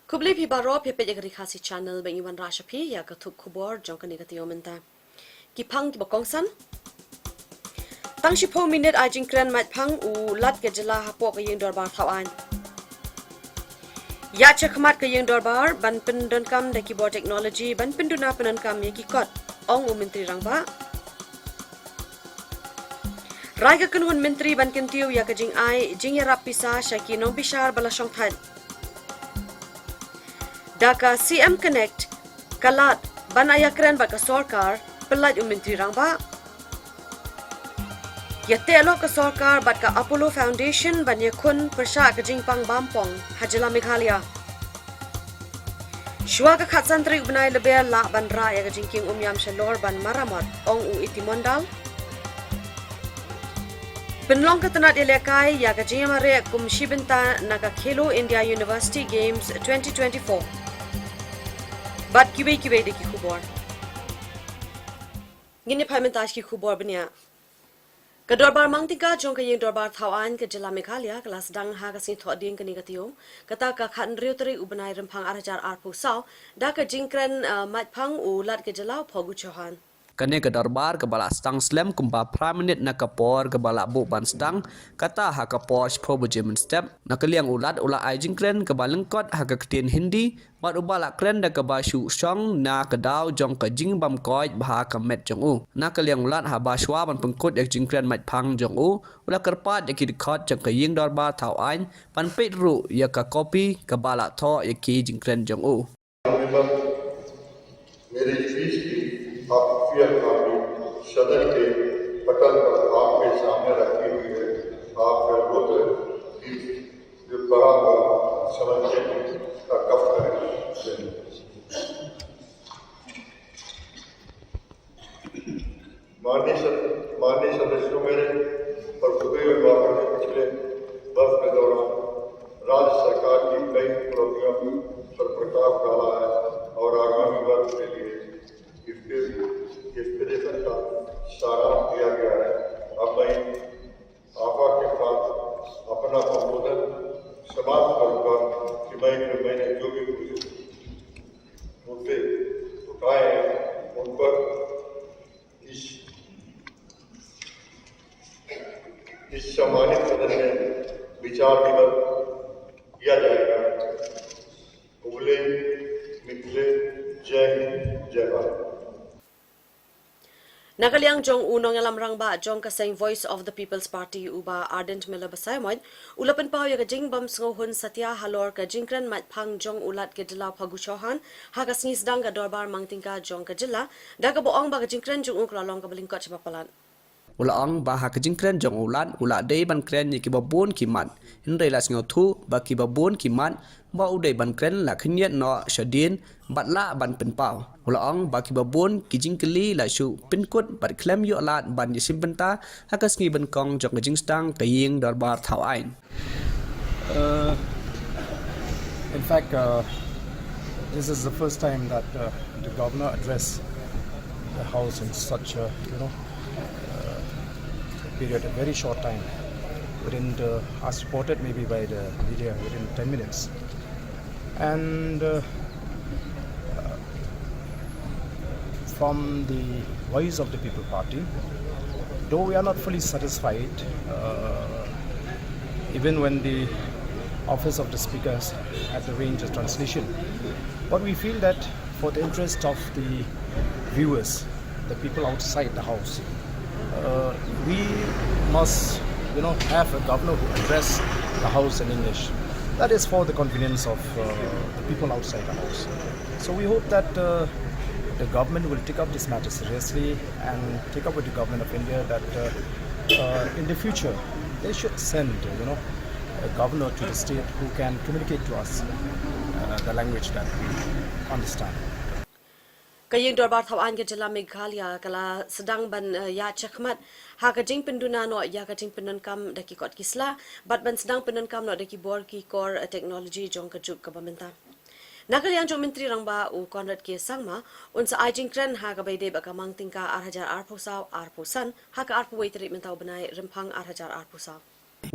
Kubli pi baro pi pe jagri khasi channel bang iwan rasha pi ya katuk khubor jong kani Taiew menta. Ki phang ki bokongsan. Tang shi po minute ajing kren mat phang u lat ke jela hapo ka yeng dorbar thawan. Ya chakmat ka yeng dorbar ban pendon kam da keyboard technology ban penduna penan kam ye ki kot ong u menteri rangba. Raga kanhun menteri ban Taiew ya ka jing ai jing ya rap pisa shaki nong bishar bala shong than. Daka CM Connect kalat ban ayakren ba ka sorkar pelat menteri rangba. Yate alo ka sorkar bat ka Apollo Foundation ban yakun persha ka jingpang bampong hajila Meghalaya. Shwa ka khatsantri ubnai leber la ban ra ya ka jingking umyam shalor ban maramot ong u itimondal. Penlong ka tanat ilekai ya ka jingmare kumshibenta naga Khelo India University Games 2024. Bat kiwe de ki Khubor. Ngini paimentas ki Khubor benya. Ka dorbar mangtika jong ka yeng dorbar thawan ka jela Meghalaya kelas dang ha ka sin thoding ka ni ka Taiew kata ka khan riutri ubnai rempang arjar arpu saw da ka jingkren mat phang u lat ka jela phogu chohan. Kane ke darbar ke balak stang slam kumpa prime minute nak kapor ke balak bu ban stang kata ha kapor shpo bujemen step nak liang ulat ula ajing kren ke balengkot ha ke ketin hindi bat ubalak kren da ke bashu shong na ke daw jong ke jing bam koi bah ke met jong u nak liang ulat ha baswa ban pengkut yak jing kren mat phang jong u ula kerpat yak dikot jong ke ying darbar thau ain pan pet ru yak ke kopi ke balak tho yak ki jing kren jong u आप सदन के पटल पर आपके सामने रखी हुई है आप रुद्र जो बड़ा समझने का कफ करें माननीय सदस्यों मेरे पर हुए विभाग ने पिछले वर्ष के दौरान राज्य सरकार की कई उपलब्धियों पर प्रकाश डाला है और आगामी वर्ष के लिए इसके का सारांश दिया गया है। अब मैं आपा के साथ अपना संबोधन समाप्त करूंगा कि मैंने जो भी मुद्दे उठाए हैं उन पर इस सम्मानित सदन में विचार विमर्श किया जाएगा। उगले निकले जय हिंद जय Bharat. Nakaliang jong unong alam rangba jong kasing Voice of the People's Party uba Ardent Miller Basaymod ulapan pau ya jing bam ngohun satya halor ka jingkran mat phang jong ulat ke jela phaguchohan ha ka snis dang ka dorbar mangtingka jong ka jela da ka boong ba ka jingkran jong ukla long ka balingkot chapapalan Ulaang bahak jingkren jong ulan ula day ban kren ni kibabon kiman hindai las ngothu ba kibabon kiman ba uday ban kren la khnyet no shadin batla ban penpau ulaang ba kibabon kijingkeli la shu pinkut bat klem yo lat ban yisim benta hakas ngi ban kong jong jingstang kaying darbar thau ain. In fact, this is the first time that the governor addressed the house in such a period, a very short time. Within as reported maybe by the media within 10 minutes. And from the Voice of the People Party, though we are not fully satisfied, even when the office of the speakers had arranged a translation, but we feel that for the interest of the viewers, the people outside the house, we must have a governor who address the house in English. That is for the convenience of the people outside the house. So we hope that the government will take up this matter seriously and take up with the government of India that in the future they should send a governor to the state who can communicate to us the language that we understand. Kaying dorbar thawan ke jela Meghalaya kala sedang ban ya chakmat ha ka jing penduna no ya ka jing penun kam daki kot kisla bat ban sedang penun kam no daki bor ki core technology jong ka juk ka bamenta nakaliang jong menteri rangba u konrad ke sangma unsa ajing kren ha ka baide ba ka mangtingka 8000 arpusaw arpusan ha ka arpu waitri mentau benai rempang 8000 arpusaw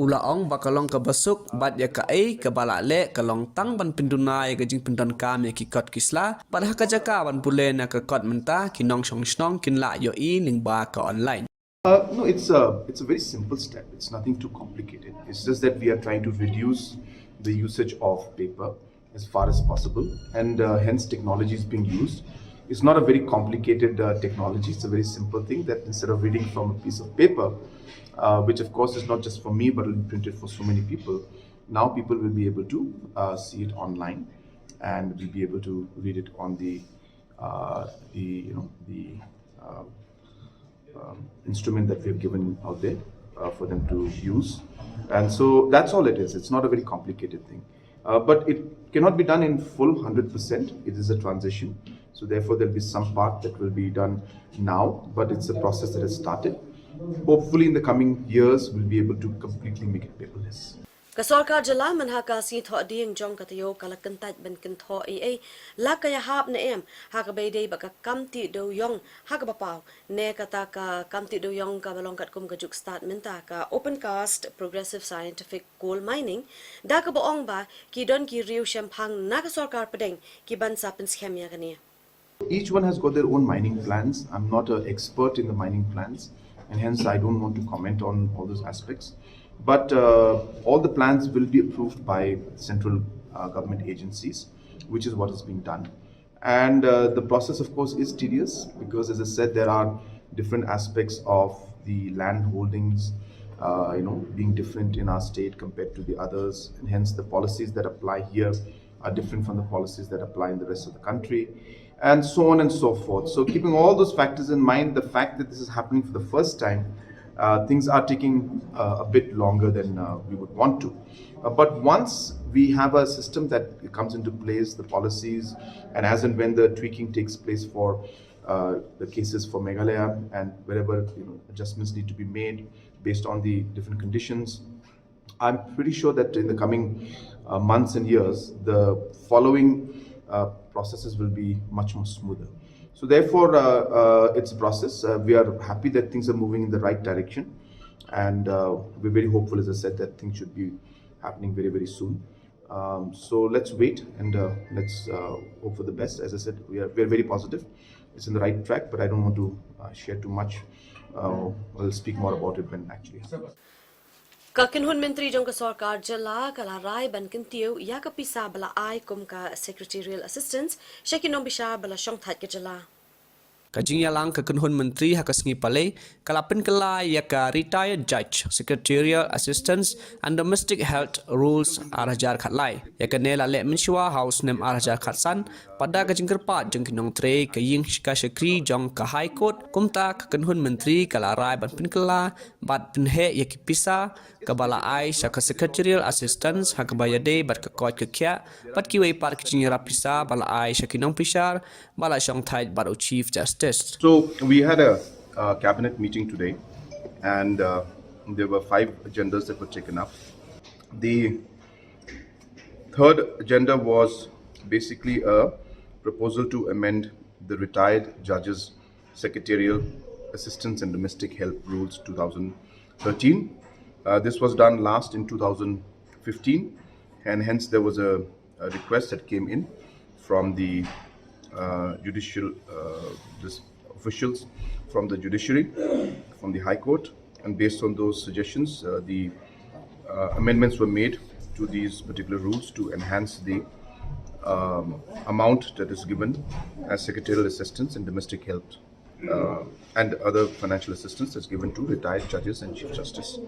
Ula ong bakalong ka basuk bat ya ka ai ka bala le kalong tang ban pindunai ka jing pindon kam ya ki kot kisla pada ka jaka ban pule na ka kot menta kinong shong snong kin la yo I ling ba ka online. No, it's a very simple step. It's nothing too complicated. It's just that we are trying to reduce the usage of paper as far as possible, and hence technology is being used. It's not a very complicated technology. It's a very simple thing that instead of reading from a piece of paper, which of course is not just for me but will be printed for so many people, now people will be able to see it online, and will be able to read it on the uh, instrument that we have given out there for them to use. And so that's all it is. It's not a very complicated thing. But it cannot be done in full 100%. It is a transition. So therefore there'll be some part that will be done now, but it's a process that has started. Hopefully in the coming years, we'll be able to completely make it paperless. Kasorkar jala man ha ka si tho ding jong ka tayo kalakan tat ban kan tho ai la ka ya hap na em ha ka bei dei ba ka kam ti do yong ha ka ba pau ne ka ta ka kam ti do yong ka balong kat kum ka juk start min ta ka open cast progressive scientific coal mining da ka ba ong ba ki don ki riu shemphang na ka sorkar padeng ki ban sa pin schem ya gani. Each one has got their own mining plans. I'm not an expert in the mining plans, and hence I don't want to comment on all those aspects. But all the plans will be approved by central government agencies, which is what is being done. And the process, of course, is tedious because, as I said, there are different aspects of the land holdings, being different in our state compared to the others, and hence the policies that apply here are different from the policies that apply in the rest of the country, and so on and so forth. So keeping all those factors in mind, the fact that this is happening for the first time, things are taking a bit longer than we would want to. But once we have a system that comes into place, the policies, and as and when the tweaking takes place for the cases for Meghalaya and wherever adjustments need to be made based on the different conditions, I'm pretty sure that in the coming months and years, the following processes will be much more smoother. So therefore, it's a process. We are happy that things are moving in the right direction, and we're very hopeful, as I said, that things should be happening very, very soon. So let's wait and let's hope for the best. As I said, we're very positive. It's in the right track, but I don't want to share too much. We'll speak more about it when actually happens. Ka kinhun menteri jong ka sarkar jala kala rai ban kan Taiew ya ka pisa bala ai kum ka secretarial assistance shekinom bisha bala shong that ke jala. Kajing yalang ka kunhun menteri ha kasngi pale kalapin kala ya ka retired judge secretarial assistance and domestic health rules arajar khatlai ya ka nela le minshwa house nem arajar khatsan pada ka jingkerpat jeng kinong tre ka ying ka shakri jong ka high court kumta ka kunhun menteri kala rai ban pin kala bat pinhe ya ki pisa ka bala ai sha ka secretarial assistance ha ka bayade bat ka kot ka kya bat ki wei par ki jingra pisa bala ai sha kinong pishar bala shong thai bat chief justice. So we had a cabinet meeting today, and there were 5 agendas that were taken up. The third agenda was basically a proposal to amend the retired judges' secretarial assistance and domestic help rules 2013. This was done last in 2015, and hence there was a request that came in from the judicial officials from the judiciary, from the High Court, and based on those suggestions, the amendments were made to these particular rules to enhance the amount that is given as secretarial assistance and domestic help and other financial assistance that's given to retired judges and Chief Justice.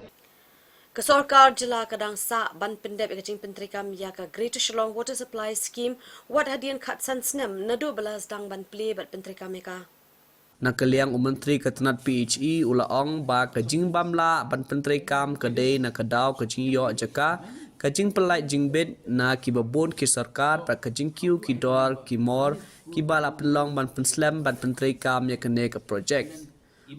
Kasorkar jila kadang sa ban pendep ikajing pentrikam ya ka Greater Shillong Water Supply Scheme wat hadian khat san snem nadu balas dang ban play bat pentrikam eka. Nakaliang umentri ketenat PHE ulaong ba kajing bamla ban pentrikam kedai nakadaw kajing yo jaka kajing pelai jingbet na kibabon ki sarkar pra kajing kiu kidor kimor kibala pelong ban penslam ban pentrikam ya kene ka project.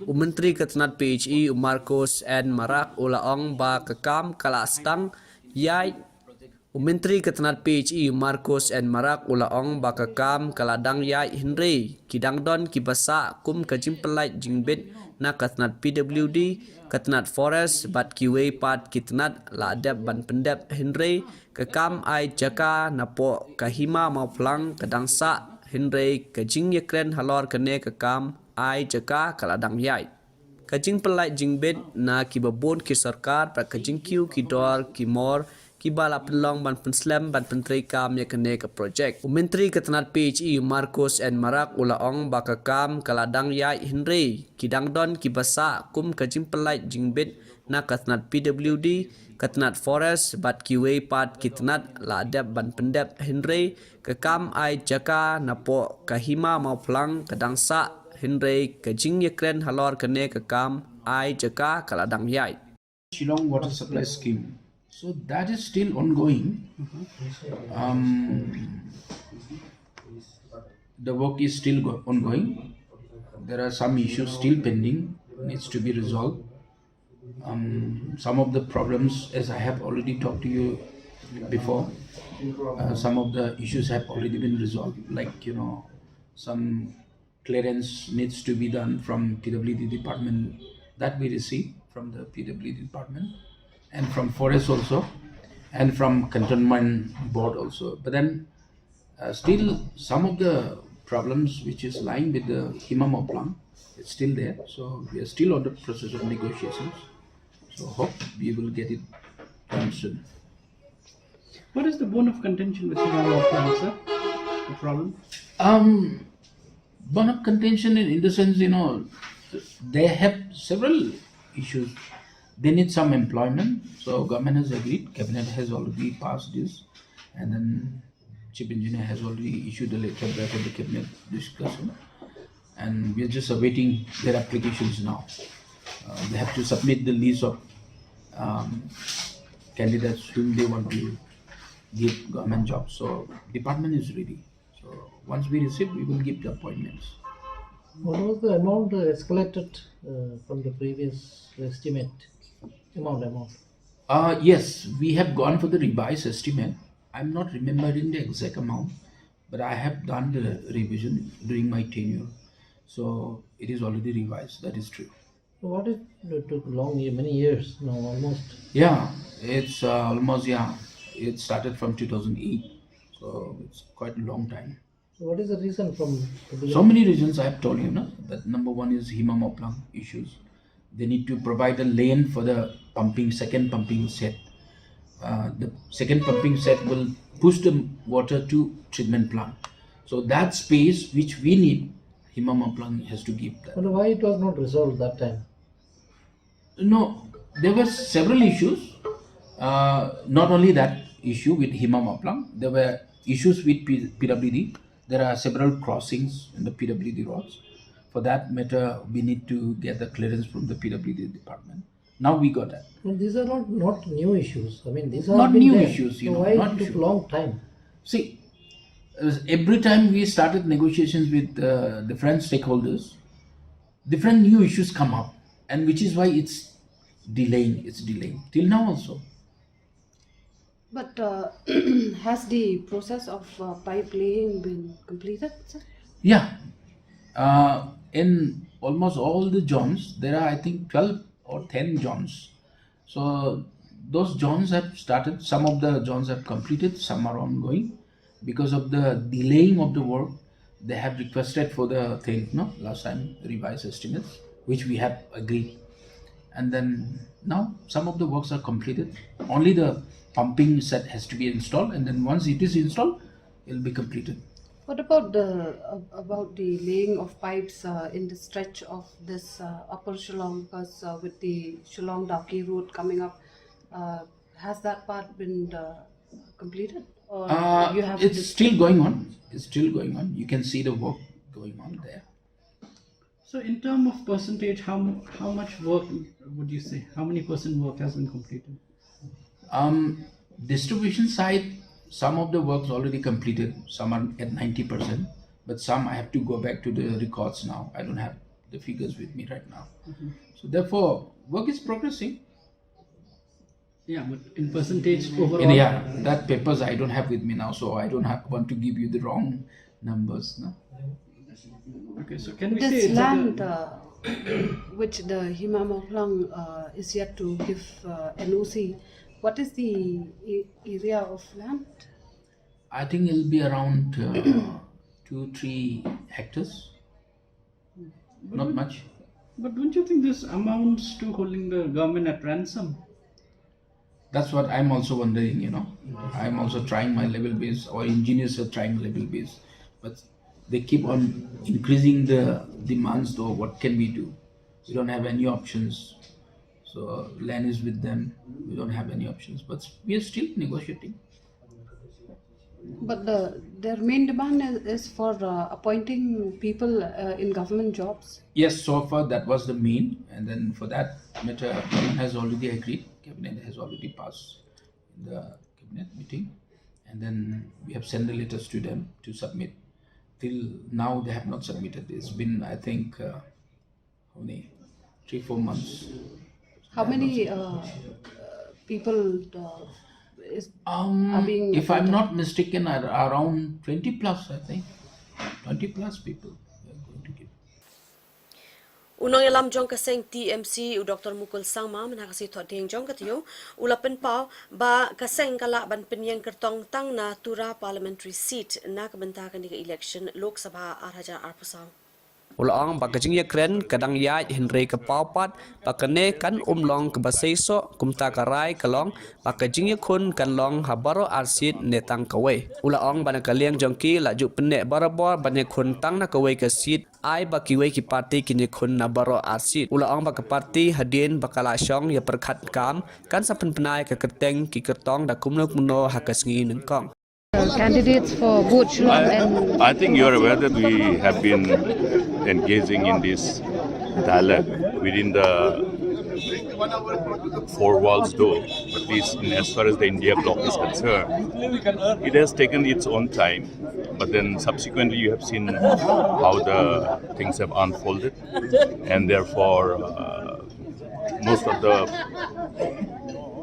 Umentri ketenat PHE Marcos and Marak ulaong ba kekam kala stang yai Menteri Ketenat PHE Marcos and Marak ulaong bakakam kaladang yai Henry kidang don kibasa kum kajimpelait jingbit na Ketenat PWD Ketenat Forest bat kiwe pat Ketenat ladep ban pendep Henry kekam ai jaka napo kahima mau pulang kedangsa Henry kajing yekren halor kene kekam ai jaka kaladang yai kajing pelait jingbit na kibabon ki sarkar pra kajing kiu kidor kimor kibala penlong ban penslam ban penteri kam yakene ke projek. Menteri Ketenat PHE Marcos and Marak ulaong bakakam kaladang yai Henry kidang don kibasa kum kajing pelait jingbit na Ketenat PWD Ketenat Forest bat kiwe pat Ketenat ladep ban pendep Henry kekam ai jaka napo kahima mau pulang kedangsa Henry kajing yekren halor kene kekam ai jaka kaladang yai. Shillong Water Supply Scheme. So that is still ongoing. The work is still ongoing. There are some issues still pending, needs to be resolved. Some of the problems, as I have already talked to you before, some of the issues have already been resolved. Like, some clearance needs to be done from PWD department that we receive from the PWD department, and from forest also, and from cantonment board also. But then still some of the problems which is lying with the Himama plan, it's still there. So we are still on the process of negotiations. So hope we will get it done soon. What is the bone of contention with Himama plan, sir? The problem? Bone of contention in the sense, they have several issues. They need some employment, so government has agreed, cabinet has already passed this, and then chief engineer has already issued a letter back at the cabinet discussion, and we are just awaiting their applications now. They have to submit the list of candidates whom they want to give government jobs. So department is ready. So once we receive, we will give the appointments. What was the amount escalated from the previous estimate? Amount. Yes, we have gone for the revised estimate. I'm not remembering the exact amount, but I have done the revision during my tenure. So it is already revised, that is true. So what it took many years now, almost? Yeah, it's almost, it started from 2008. So it's quite a long time. So what is the reason from the beginning? So many reasons I have told you, that number one is Himama plan issues. They need to provide a lane for the second pumping set. The second pumping set will push the water to treatment plant. So that space which we need, Himama plan has to give that. But why it was not resolved that time? No, there were several issues. Not only that issue with Himama plan, there were issues with PWD. There are several crossings in the PWD roads. For that matter, we need to get the clearance from the PWD department. Now we got that. Well, these are not new issues. I mean, these are Not been new there. issues, So why not it took issue. long time? See, every time we started negotiations with different stakeholders, different new issues come up, and which is why it's delaying. It's delaying till now also. But has the process of pipe laying been completed, sir? Yeah. In almost all the zones, there are I think 12 or 10 zones. So those zones have started. Some of the zones have completed, some are ongoing. Because of the delaying of the work, they have requested for the thing, last time revised estimates, which we have agreed. And then now some of the works are completed. Only the pumping set has to be installed, and then once it is installed, it will be completed. What about the laying of pipes in the stretch of this upper Shillong? Because with the Shillong-Daki road coming up, has that part been completed? Or you have It's still going on. It's still going on. You can see the work going on there. So in terms of percentage, how much work would you say? How many % work has been completed? Distribution side, some of the works already completed. Some are at 90%, but some I have to go back to the records now. I don't have the figures with me right now. So therefore, work is progressing. Yeah, but in percentage overall. And yeah, that papers I don't have with me now, so I don't want to give you the wrong numbers. No? Okay, so can we This say it's land, a, which the Himamoklang is yet to give NOC, what is the area of land? I think it'll be around 2-3 hectares. Not much. but don't you think this amounts to holding the government at ransom? That's what I'm also wondering, I'm also trying my level base, or engineers are trying level base, but they keep on increasing the demands, though. What can we do? We don't have any options. So land is with them. We don't have any options, but we are still negotiating. But their main demand is for appointing people in government jobs. Yes, so far that was the main, and then for that matter, Cabinet has already agreed. Cabinet has already passed in the cabinet meeting, and then we have sent the letters to them to submit. Till now, they have not submitted. It's been, I think, how many? 3-4 months. How They have many not people are being if I'm appointed? not mistaken, around 20 plus, I think. 20 plus people we are going to give. Unang yalam jong kaseng TMC u Dr. Mukul Sangma menakasi thot ding jong katio ulapen pau ba kaseng kala ban penyeng kertong tang na tura parliamentary seat na kebentakan di election Lok Sabha 2024. Ulaang bakajing yakren kadang yaj Henry kapaupat pakane kan umlong ke basaiso kumta karai kalong bakajing yakun kan long habaro arsit netang kawe. Ulaang banakaliang jongki laju penek barabor banyak tang na kawe ke sit ai bakiwe ki parti kini kun na baro arsit. Ulaang baka parti hadin bakala syong ya perkat kam kan sapen penai ke keteng ki kertong da kumnuk muno hakasngi nengkong. Candidates for both Shillong and I think you're aware that we have been engaging in this dialogue within the four walls though, but this, as far as the India bloc is concerned, it has taken its own time, but then subsequently you have seen how the things have unfolded, and therefore most of the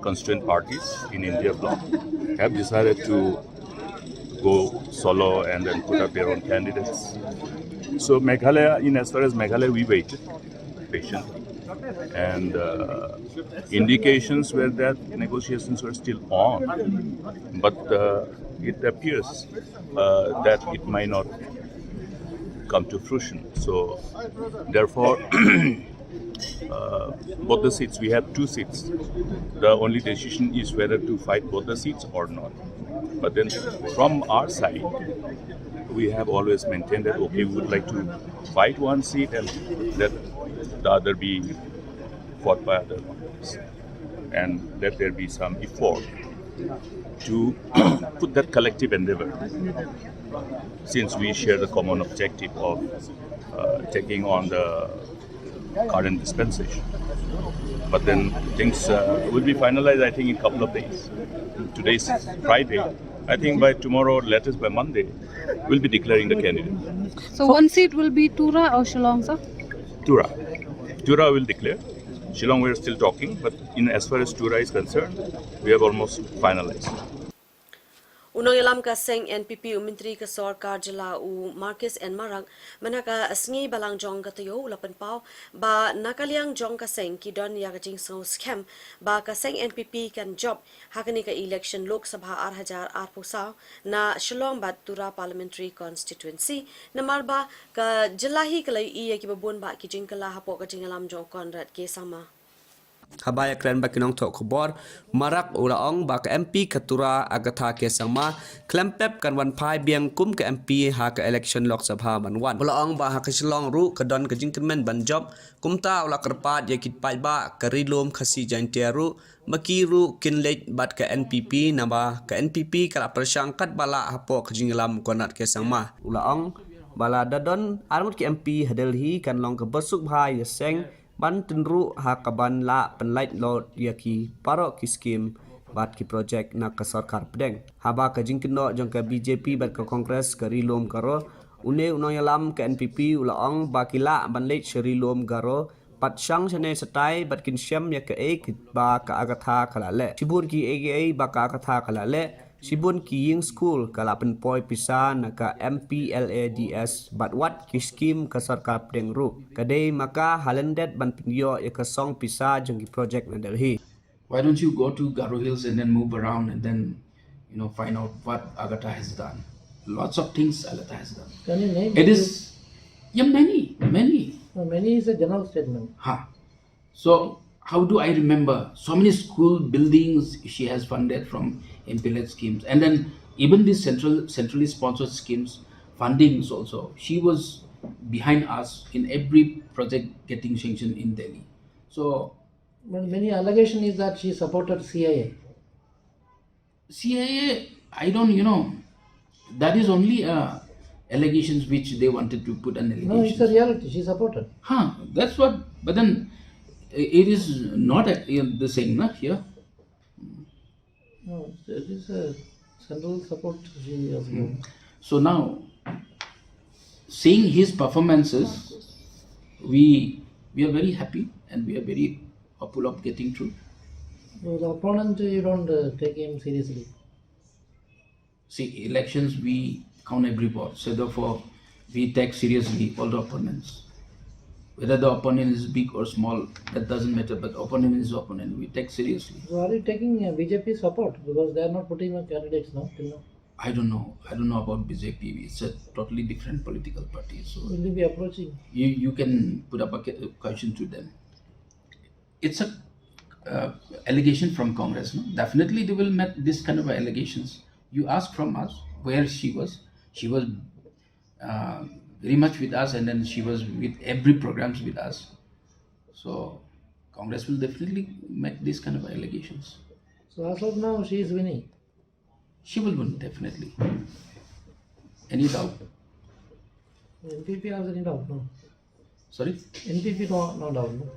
constituent parties in India bloc have decided to go solo and then put up their own candidates. So Meghalaya, in as far as Meghalaya, we waited patiently, and indications were that negotiations were still on, but it appears that it might not come to fruition. So therefore, both the seats, we have 2 seats. The only decision is whether to fight both the seats or not. But then from our side, we have always maintained that, okay, we would like to fight one seat and let the other be fought by other ones. And let there be some effort to put that collective endeavor, since we share the common objective of taking on the current dispensation. But then things will be finalized, I think, in a couple of days. Today's Friday. I think by tomorrow, latest by Monday, we'll be declaring the candidate. So one seat will be Tura or Shillong, sir? Tura. Tura will declare. Shillong, we're still talking, but as far as Tura is concerned, we have almost finalized. Unang yalam kaseng NPP Menteri ke Sorkar Jela u Marcus and Marang manaka asngi balang jong katayo ulapan pau ba nakaliang jong kaseng ki don ya kajing so scam ba kaseng NPP kan job hakani ka election Lok Sabha 2024 na Shillong bat Tura Parliamentary Constituency na marba ka jelahi kalai iya ki babun ba ki jingkala hapo ka jingalam jong konrad ke sama. Habaya kren bakinong tok Khubor marak ulaong bak MP Katura agatha ke sangma klempep kan wan pai biang kum ke MP ha ke election Lok Sabha banwan ulaong ba ha ke Shillong ru ke don ke jingkemen ban job kumta ula kerpat ye kit pai ba ke rilum khasi jantiaru makiru kinlek bat ke NPP naba ke NPP kala persangkat bala hapo ke jinglam konat ke sangma ulaong bala dadon armut ke MP hadelhi kan long ke besuk bhai yeseng ban tenru hakaban la penlait lot yaki parok ki skim bat ki projek na ka sarkar pedeng haba ka jingkeno jong ka BJP bat ka kongres ka rilom karo une unong yalam ka NPP ulaong bakila ban leit sherilom garo Pat Shang Chane Satai, but Kin Shem Yaka Ek, Baka Agatha Kalale, Shibun Ki Ega Baka Agatha Kalale, Shibun Ki Ying School, Kalapan Poi Pisa, Naka MPLADS, but what Kiskim Kasarkap Deng Ru, Kade Maka Halendet Ban Pinyo Yaka Song Pisa Jungi Project Nadelhi. Why don't you go to Garo Hills and then move around and then, find out what Agatha has done? Lots of things Agatha has done. Can you name It is, yeah, many. No, many is a general statement. So how do I remember so many school buildings she has funded from MPLAD schemes, and then even these centrally sponsored schemes fundings also. She was behind us in every project getting sanctioned in Delhi. So But many allegation is that she supported CIA. CIA, I don't, that is only allegations which they wanted to put an allegation. No, it's a reality. She supported. That's what. But then it is not the same, not here. No, it is a central support she has given. So now, seeing his performances, we are very happy and we are very hopeful of getting through. So the opponent, you don't take him seriously. See, elections we count every vote, so therefore we take seriously all the opponents. Whether the opponent is big or small, that doesn't matter, but opponent is opponent, we take seriously. So are you taking BJP support? Because they are not putting up candidates now, till now. I don't know about BJP, it's a totally different political party. So Will you be approaching? you can put up a question to them. It's a allegation from Congress, no? Definitely they will make this kind of allegations. You ask from us where she was. She was very much with us, and then she was with every programs with us. So Congress will definitely make this kind of allegations. So as of now, she is winning. She will win, definitely. Any doubt? NPP has any doubt? No. Sorry? NPP no doubt. No.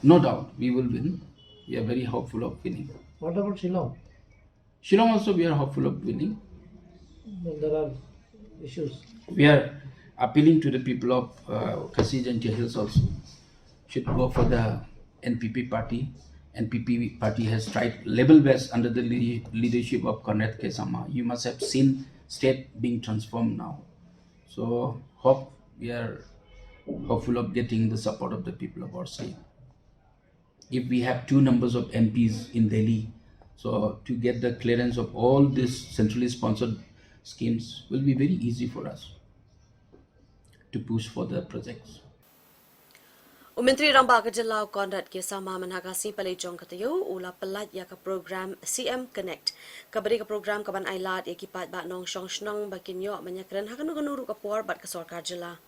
No doubt, we will win. We are very hopeful of winning. What about Shillong? Shillong also we are hopeful of winning. Well, there are issues. We are appealing to the people of Kasij and Taiew Hills also. Should go for the NPP party. NPP party has tried level best under the leadership of Cornet Kesama. You must have seen state being transformed now. So we are hopeful of getting the support of the people of our state. If we have 2 numbers of MPs in Delhi, so to get the clearance of all these centrally sponsored schemes will be very easy for us to push for the projects. Menteri Ramba Kejelau Konrad Kesama menagasi palai jong Taiew ula pelat ya ke program CM Connect. Kabari ke program kaban ailat ya kipat ba nong shong shnong bakin yo menyakren hakanu kanuru ke por bat ke sorkar jela.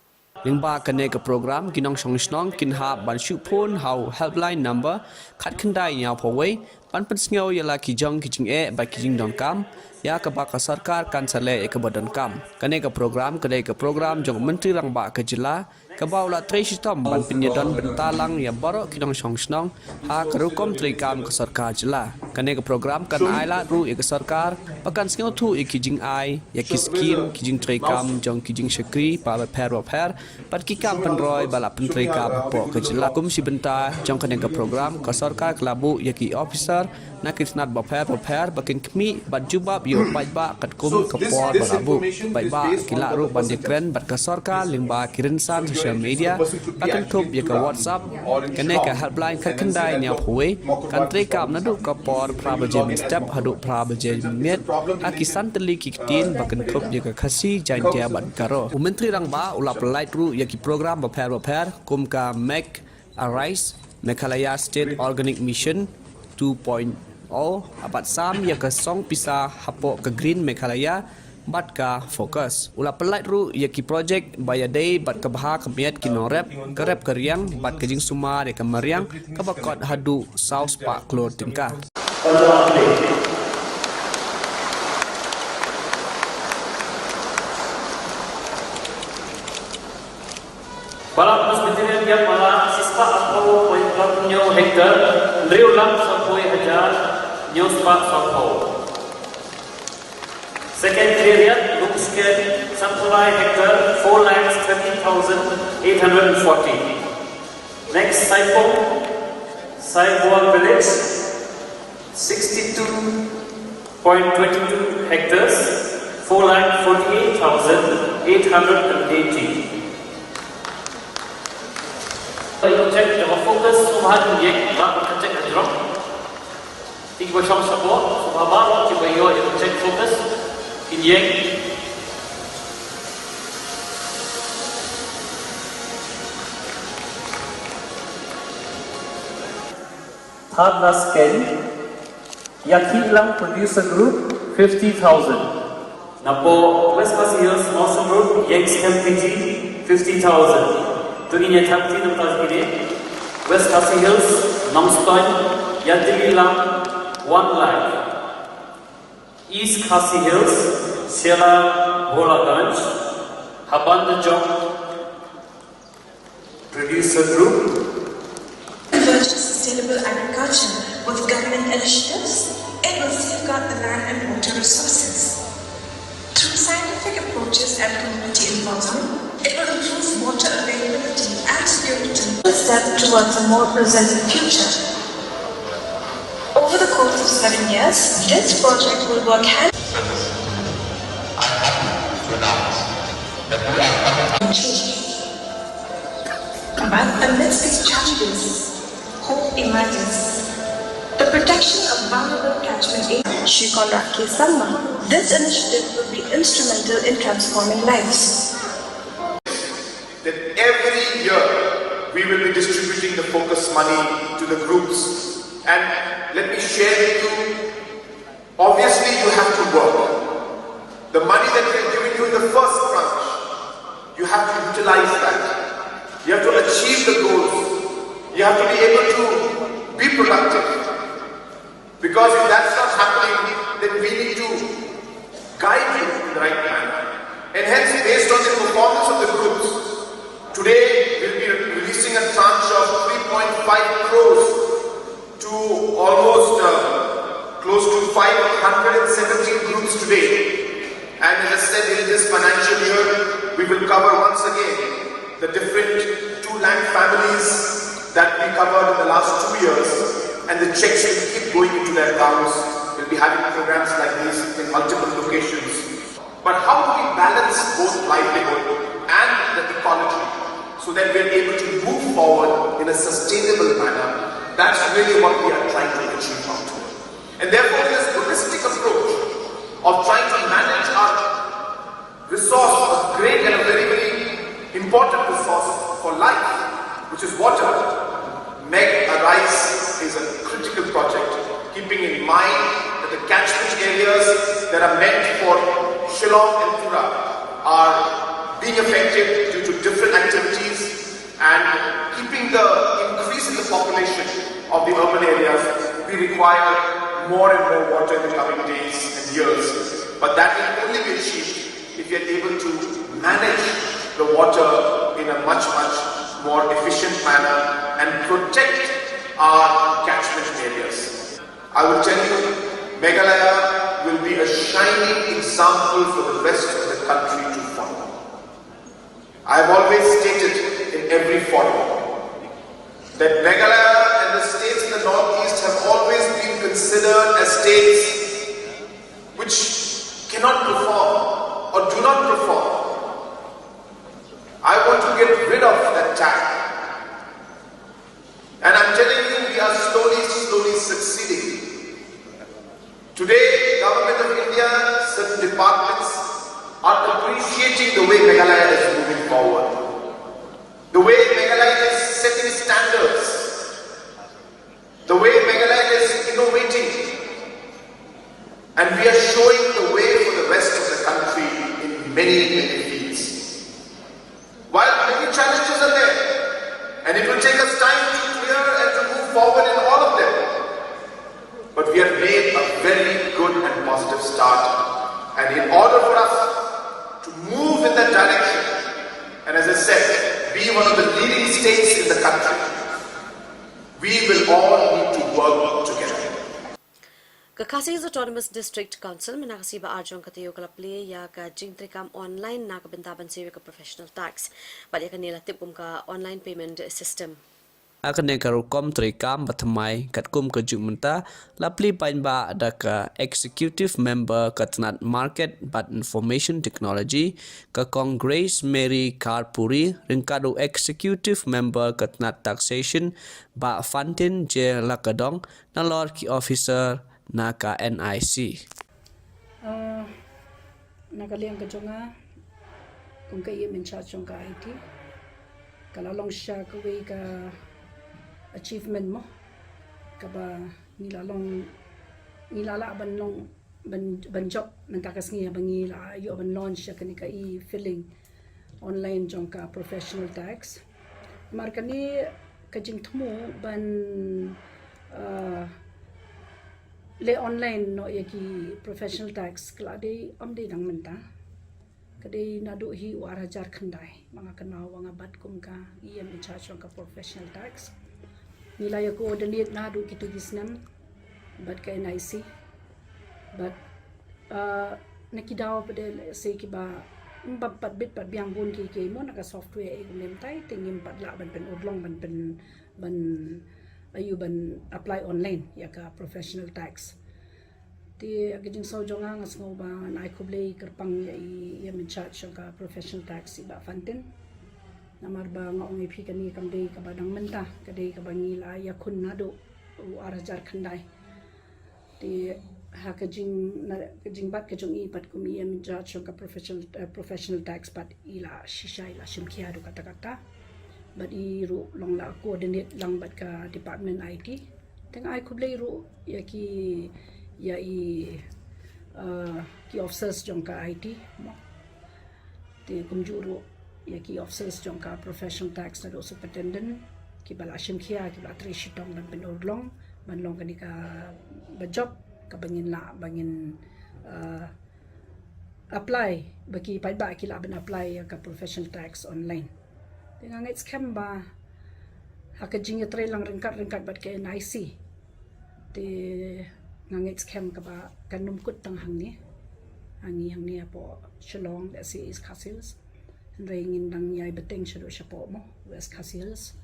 Lingba kene ke program kinong shong shnong kinha ban shu phone how helpline number khat khandai nya phawei pan pensngau yala kijong kijing ba kijing don kam ya ke ba ka sarkar kan sale ke bodon kam kene ke program jong menteri Rangba ke jela ke baula treshitom ban pinyadon bentalang ya barok kinong shong shnong ha kerukom trikam ke sarkar jela kene ke program kan aila ru ke sarkar pakan sngau thu kijing ai ya kiskim kijing trikam jong kijing shakri pa per pat kikam penroy bala penteri kam po ke jela kum si benta jong kene ke program ke sarkar kelabu ya ki officer nak kisnat per bakin kmi bat jubab yo baiba kat kum ke por balabu baiba kila ru ban dekren bat ke sarkar lingba kirinsan social media akan thup ya ke WhatsApp kene ke helpline khat khandai nya phoi country kam nadu ke por prabaje step hadu prabaje met akisan teli kitin bakan thup ya ke khasi jantia ban karo menteri Rangba ulap light ru ya ki program per kum ka make a rice Meghalaya State Organic Mission 2.0 abat sam ya ke song pisa hapo ke green Meghalaya bat ka fokus ula pelait ru ya ki project bayadei bat ke baha kemiat kinorep kerep keriang bat ke jing suma de kemeriang ke bakot hadu saus pak klor tingkah Balap mas material yang malah siswa aku poin nyo hektar riulam sampai hajar nyo spa sampai. Second period Lumsken sampai hektar 4,30,840. Next, Saipol village, 62.22 hectares, 4,48,880. Check the focus Subhan Yek, check the drop. Think we shall support Subhaba, check focus in Yek. Third last scale, Yakilang Producer Group, 50,000. Napo West Pasir Hills Mawson Road, Yex MPG, 50,000. Tuginya Thapti Namtazgiri, West Pasir Hills, Namstoy, Yadililang, 1 lakh. East Khasi Hills, Sierra Bolaganj, Habanda Jok Producer Group. Converge to sustainable agriculture with government initiatives, it will safeguard the land and water resources. Through scientific approaches and community involvement, it will improve water availability and security. A step towards a more resilient future. Over the course of 7 years, this project will work hand in hand. But amidst these challenges, hope emerges. The protection of vulnerable catchment areas. This initiative will be instrumental in transforming lives. That every year we will be distributing the focus money to the groups. And let me share with you, obviously you have to work. The money that we are giving you in the first tranche, you have to utilize that. You have to achieve the goals. You have to be able to be productive. Because if that's not happening, then we need to guide you in the right manner. And hence, based on the performance of the groups, today we'll be releasing a tranche of 3.5 crores to almost close to 517 groups today. And as I said, in this financial year, we will cover once again the different 2 lakh families that we covered in the last 2 years, and the checks will keep going into their accounts. We'll be having programs like these in multiple locations. But how do we balance both livelihood and the ecology so that we're able to move forward in a sustainable manner? That's really what we are trying to achieve out here. And therefore, this holistic approach of trying to manage our resource, a great and a very, very important resource for life, which is water, Meg Arise is a critical project, keeping in mind that the catchment areas that are meant for Shillong and Tura are being affected due to different activities, and keeping the increase in the population of the urban areas, we require more and more water in the coming days and years. But that will only be achieved if we are able to manage the water in a much, much more efficient manner and protect our catchment areas. I will tell you, Meghalaya will be a shining example for the rest of the country to follow. I have always stated in every forum that Meghalaya and the states in the northeast have always been considered as states which cannot perform or do not perform. I want to get rid of that tag. And I'm telling you, we are slowly succeeding. Today, Government of India, certain departments are appreciating the way Meghalaya is moving forward. The way Meghalaya is setting standards. The way Meghalaya is innovating. And we are showing the way for the rest of the country in many, many fields. While many challenges are there, and it will take us time to clear and to move forward in all of them. But we have made a very good and positive start. And in order for us to move in that direction, and as I said, be one of the leading states in the country, we will all need to work together. Kakasi's Autonomous District Council menakasiba arjong Taiew kalapli ya ka jingtrikam online na kabentaban sewe ka professional tax. Bali kanila tipum ka online payment system. hakane karukom trikam batmai katkum kejumenta lapli painba adaka executive member katnat market but information technology ka Congress Mary Karpuri ringkadu executive member katnat taxation ba Fantin je lakadong nalor ki officer naka NIC. Nakaliang kajonga kung kayo in charge yung ka IT kalalong siya kaway ka achievement mo kaba nilala ban job nagkakas niya bangila ayo ban launch siya kanika i filling online jong ka professional tax marka ni kajing tumo ban le online no yaki professional tax klade amde dang menta kade nadu hi warajar khandai mga kanaw nga bad kum ka iyam in charge ka professional tax nila ya coordinate nadu kitu gisnam bad ka NIC but nakidaw pade say kiba pat bit pat biang bun ki mo naka software e gumem tai tingim padla ban pen udlong ban ayuban apply online ya ka professional tax ti agajing so jonga ngas ngo ba nai kublay kerpang ya i in charge ka professional tax iba fantin namar ba nga ong ipi kani kamday ka badang menta kadai ka bangila ya kun nado u arajar khandai ti hakajing bat kajong i pat kumi in charge ka professional tax pat ila shisha ila shimkia do kata but i ru long la coordinate lang bat ka department IT teng ai kublay ru ya ki officers jong ka IT mo ti kumjuru ya ki officers jong ka professional tax na do superintendent ki bala shimkia ki bala trishitong ban pinodlong banlong kani ka ba job ka bangin apply baki pa ki la ban apply ka professional tax online tingang it's kamba hakajing ya tre lang ringkat bat ka NIC ti ngangit scam ka ba kanumkut tang hangni po shalong da si is castles ringin dang yai beteng shado siya po mo West Castles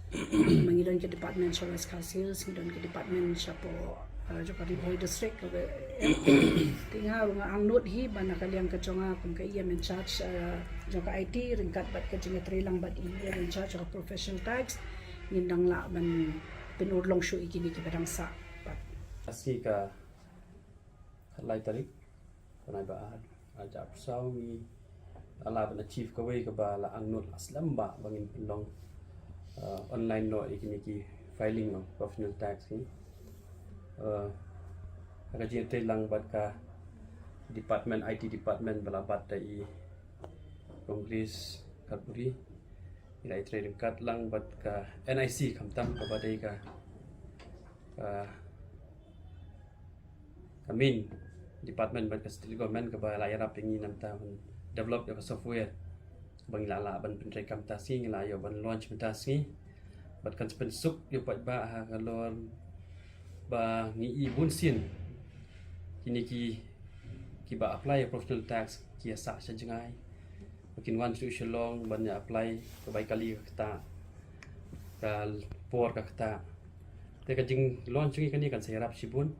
mangidon ke department sa West Castles ngidon ke department siya po Jokari Boy District tinga nga ang note hi ba nakaliang ka jonga kung kaya in charge joka IT ringkat bat ka jinga tre lang bat in charge of professional tax ngindang la ban pinurlong shu ikini ki badang sa asli ka lai tarik kanai ba aja persau ni ala ban achieve ka wei ka ba la angnot aslam ba bangin pinlong online no ikini ki filing of professional tax ni aga jete lang bat ka department IT department bala bat dai Congress Karpuri ila trading kat lang bat ka NIC kamtam ka badai ka kamin department bat ka state government ka ba layar pingi nam ta develop ya software bang lala ban pentrai kam ta sing la yo ban launch menta sing bat kan pen suk yo pat ba ha kalon ba ni i bun sin kini ki ba apply professional tax ki sa sa jangai makin wan su shalong ban ya apply ka bai kali ka ta por ka ta te ka jing launch ngi kan kan serap sibun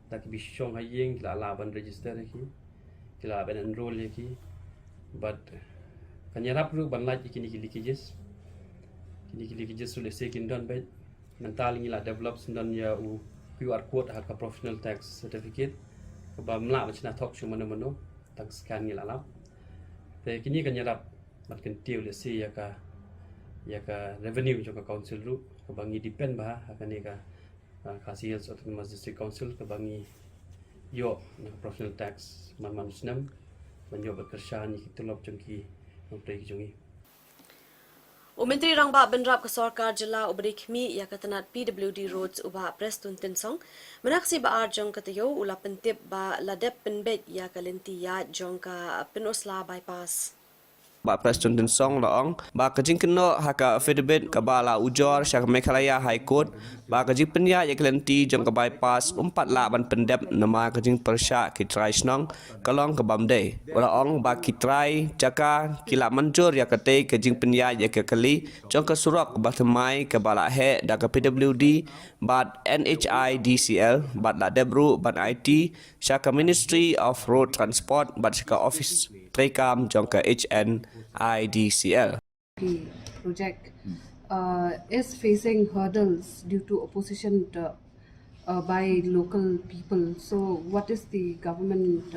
tak bisyong hayeng la ban register ki kila ban enroll ki but kanyarap ru ban laj kini likijes sulle sekin don bet mental ngi la develop sundan ya u QR code ha ka professional tax certificate ka ba mla ba china talk shumana mano tak scan ngi la lap te kini kanyarap mat kan tiu le se ya ka revenue jo ka council ru ka bangi depend ba ha ka ni ka Khasiat Autonomous District Council ka bangi yo na professional tax man snam banyo bekerja ni kitulop jongki nopre jongi Menteri Rangba Benrap ke Sarkar Jila uberi kami ya katanat PWD roads ubah prestun tensong menaksi ba arjong katayo ula pentip ba ladep penbet ya kalenti ya jong ka penosla bypass ba Preston Tin Song laong ba kajing keno haka affidavit ka bala ujor syak Meghalaya High Court ba kajing penya ya klenti jong ka bypass 4 la ban pendep nama kajing persya ki try snong kalong ka bamde laong ba ki try jaka kila manjur ya kate kajing penya ya ka kali jong ka surak ba thmai ka bala he da ka PWD ba NHI DCL ba la debru ba IT syak Ministry of Road Transport ba syak office Trekam jong ka HNIDCL. The project is facing hurdles due to opposition by local people. So, what is the government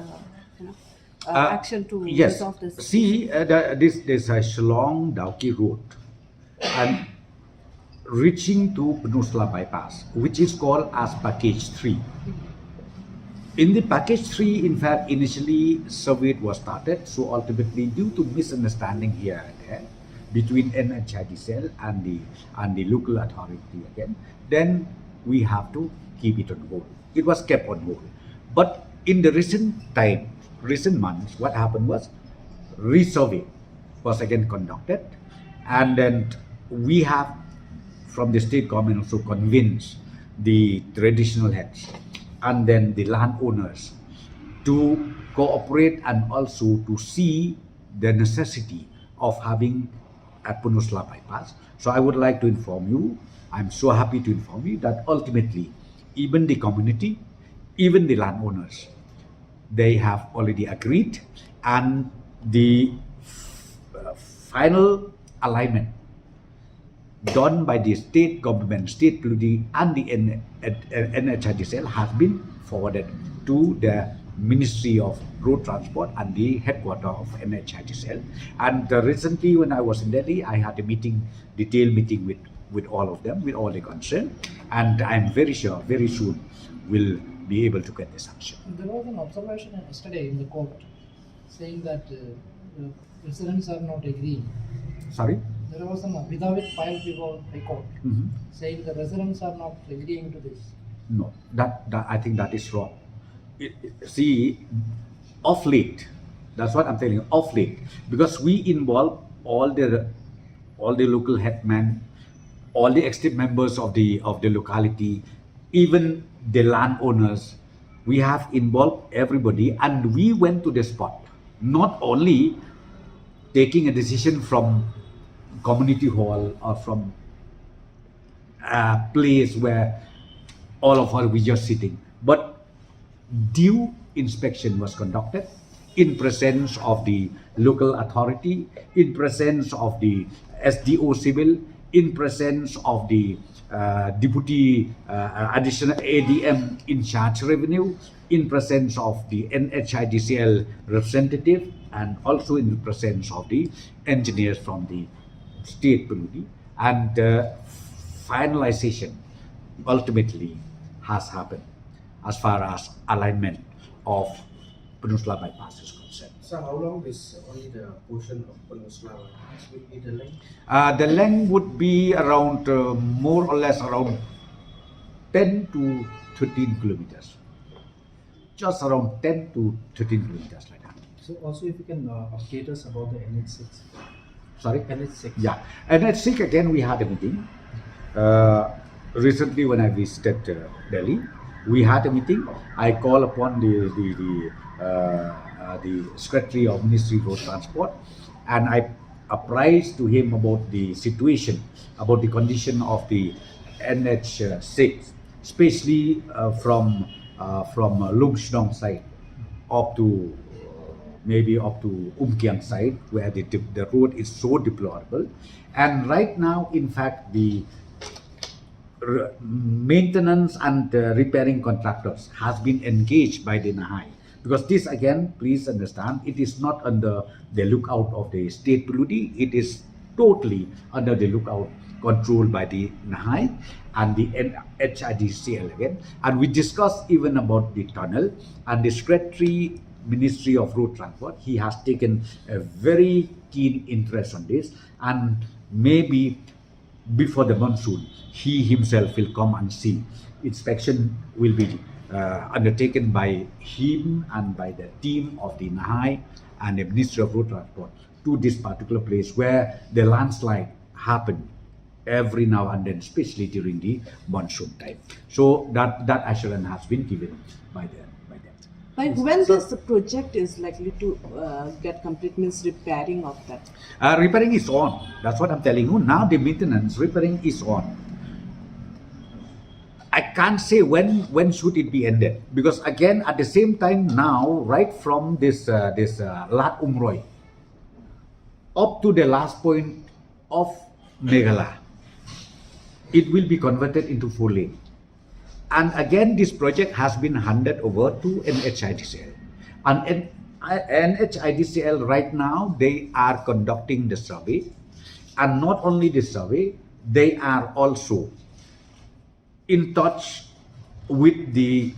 action to yes. resolve this? See, this a Shillong Dauki road and reaching to Peninsula bypass, which is called as package 3. In the package 3, in fact, initially survey was started, so ultimately due to misunderstanding here and there between NHIDCL and the local authority again, then we have to keep it on hold. It was kept on hold. But in the recent months, what happened was resurvey was again conducted, and then we have from the state government also convinced the traditional heads and then the landowners to cooperate and also to see the necessity of having a Peninsula bypass. So I would like to inform you, I'm so happy to inform you that ultimately even the community, even the landowners, they have already agreed, and the final alignment done by the state government, state PWD and the NHIDCL has been forwarded to the Ministry of Road Transport and the headquarters of NHIDCL. And recently when I was in Delhi, I had a meeting, detailed meeting with all of them, with all the concerned, and I'm very sure very soon we'll be able to get this action. There was an observation yesterday in the court saying that residents are not agreeing. Sorry? There was an affidavit filed before High Court saying the residents are not agreeing to this. No, that I think that is wrong. See, off late, that's what I'm telling you, off late, because we involve all the local headmen, all the active members of the locality, even the landowners. We have involved everybody, and we went to the spot, not only taking a decision from community hall or from a place where all of us were just sitting, but due inspection was conducted in presence of the local authority, in presence of the SDO civil, in presence of the deputy additional ADM in charge revenue, in presence of the NHIDCL representative, and also in the presence of the engineers from the state PWD, and finalization ultimately has happened as far as alignment of Peninsula bypass is concerned. So how long is only the portion of Peninsula bypass will be the length? The length would be around more or less around 10 to 13 kilometers. Just around 10 to 13 kilometers like that. So also if you can update us about the NH6. Sorry? NH6. Yeah. NH6 again we had a meeting. Recently when I visited Delhi, we had a meeting. I called upon the Secretary of Ministry of Road Transport, and I apprised to him about the situation, about the condition of the NH6, especially from Lung Shnong side up to maybe up to Umkiang side, where the road is so deplorable. And right now, in fact, the maintenance and repairing contractors has been engaged by the Nahai, because this again, please understand, it is not under the lookout of the state PWD, it is totally under the lookout controlled by the Nahai and the NHIDCL again. And we discussed even about the tunnel, and the Secretary Ministry of Road Transport, he has taken a very keen interest on this, and maybe before the monsoon, he himself will come and see. Inspection will be undertaken by him and by the team of the Nahai and the Ministry of Road Transport to this particular place where the landslide happen every now and then, especially during the monsoon time. So that assurance has been given by them. By when this project is likely to get complete, means repairing of that? Repairing is on. That's what I'm telling you. Now the maintenance, repairing is on. I can't say when should it be ended, because again at the same time now, right from this Lat Umroy up to the last point of Megala, it will be converted into 4-lane. And again, this project has been handed over to NHIDCL. And NHIDCL right now, they are conducting the survey. And not only the survey, they are also in touch with the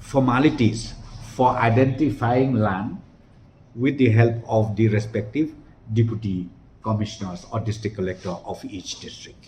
formalities for identifying land with the help of the respective deputy commissioners or district collector of each district.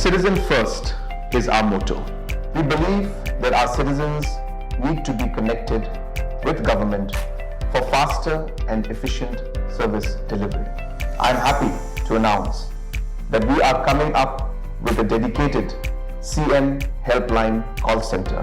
Citizen first is our motto. We believe that our citizens need to be connected with government for faster and efficient service delivery. I am happy to announce that we are coming up with a dedicated CM helpline call center.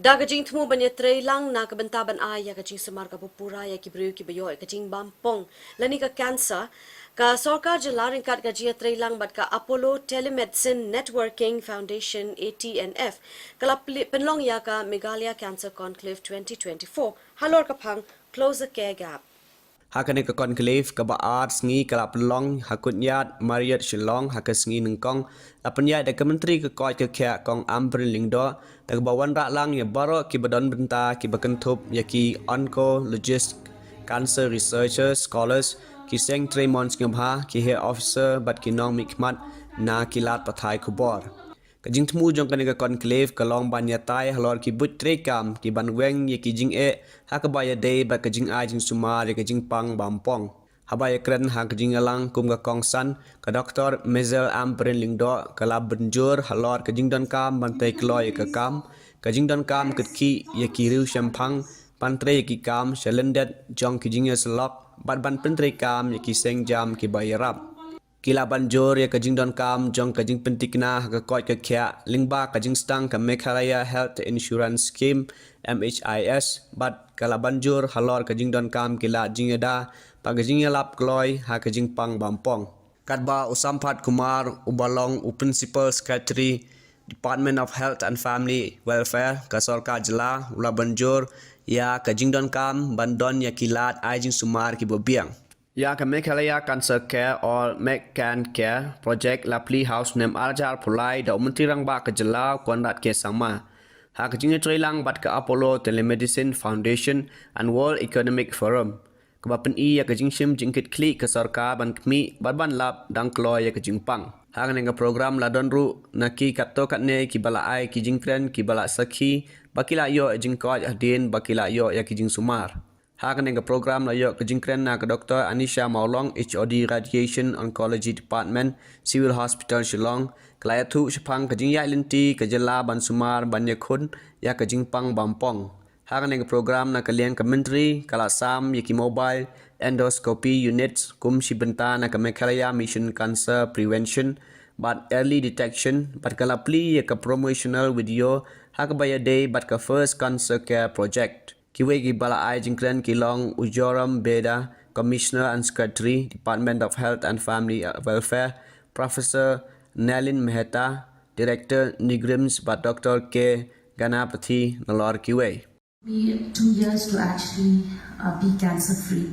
Da kajing temu banya trailang na kabentaban ya kajing semar ka pupura ya kibriu ki bayo kajing bampong lani ka cancer ka sarkar jelaring kat kajia trailang bat ka Apollo Telemedicine Networking Foundation ATNF kala penlong ya ka Meghalaya Cancer Conclave 2024 halor ka phang close the care gap. Hakane ka conclave ka baat sngi kala pelong hakunyat Mariat Shillong hakas sngi nengkong apanya da kementeri ke koi ke kya kong amprin lingdo da bawan rak lang ya baro ki badon benta ki bakentup ya ki oncologist cancer researchers scholars ki seng Tremont ngabha ki head officer bat ki nong mikmat na kilat pathai Khubor kajing temu jong kane ka conclave ka long ban ya tai halor ki but trekam ki ban weng ye ki jing e hakabaya day ba kajing a jing sumar ye kajing pang bampong habaya kren ha kajing alang kum ka kongsan ka doktor mezel ampren lingdo ka lab benjur halor kajing don kam ban tai kloy ka kam kajing don kam ki ye ki riu shampang pantre ki kam shalendet jong ki jing slok ban pentre kam ye ki seng jam ki bayarap Kila banjur ya kajing don kam jong kajing pentikna ka koi ka kya lingba kajing stang ka Meghalaya Health Insurance Scheme MHIS bat kala banjur halor kajing don kam kila jingeda pa kajing lap kloi ha kajing pang bampong kadba usampat Kumar ubalong principal secretary Department of Health and Family Welfare ka sarkar jela ula banjur ya kajing don kam bandon ya kilat ajing sumar ki bobiang Ya ka Meghalaya Cancer Care or MegCan Care Project Lapli House Nem Arjar Pulai da Menteri Rang Ba ke Jelau Kuandat ke Sama. Ha ke jinga trailang bat ke Apollo Telemedicine Foundation and World Economic Forum. Kebapen ya ke jingshim jingkit klik ke sarkar ban kmi ban lap dang kloy ya ke jingpang. Ha ke program ladon ru naki katto katne ki bala ai ki jingkren ki bala sakhi bakila yo jingkoj adin bakila yo ya ki jing sumar. Hakan yang program na yok kejingkren na ke Dr. Anisha Maulong HOD Radiation Oncology Department Civil Hospital Shillong kelaya tu sepang kejing yak linti kejela ban sumar ban yakun ya kejingpang bampong. Hakan yang program na kalian ke menteri kalasam yaki mobile endoscopy units kum sibenta na ke Meghalaya Mission Cancer Prevention but early detection but kalapli ya ke promotional video hak baya day but ke first cancer care project. Kiwegi bala ai jingkren kilong ujoram beda Commissioner and Secretary Department of Health and Family Welfare Professor Nalin Mehta Director Nigrims but Dr. K Ganapathy Nalor Kiwe. Be 2 years to actually be cancer free.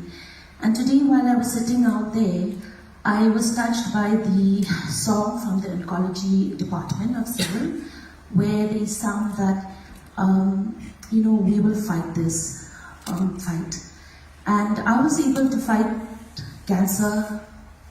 And today while I was sitting out there, I was touched by the song from the Oncology Department of Civil where they sung that we will fight this fight. And I was able to fight cancer.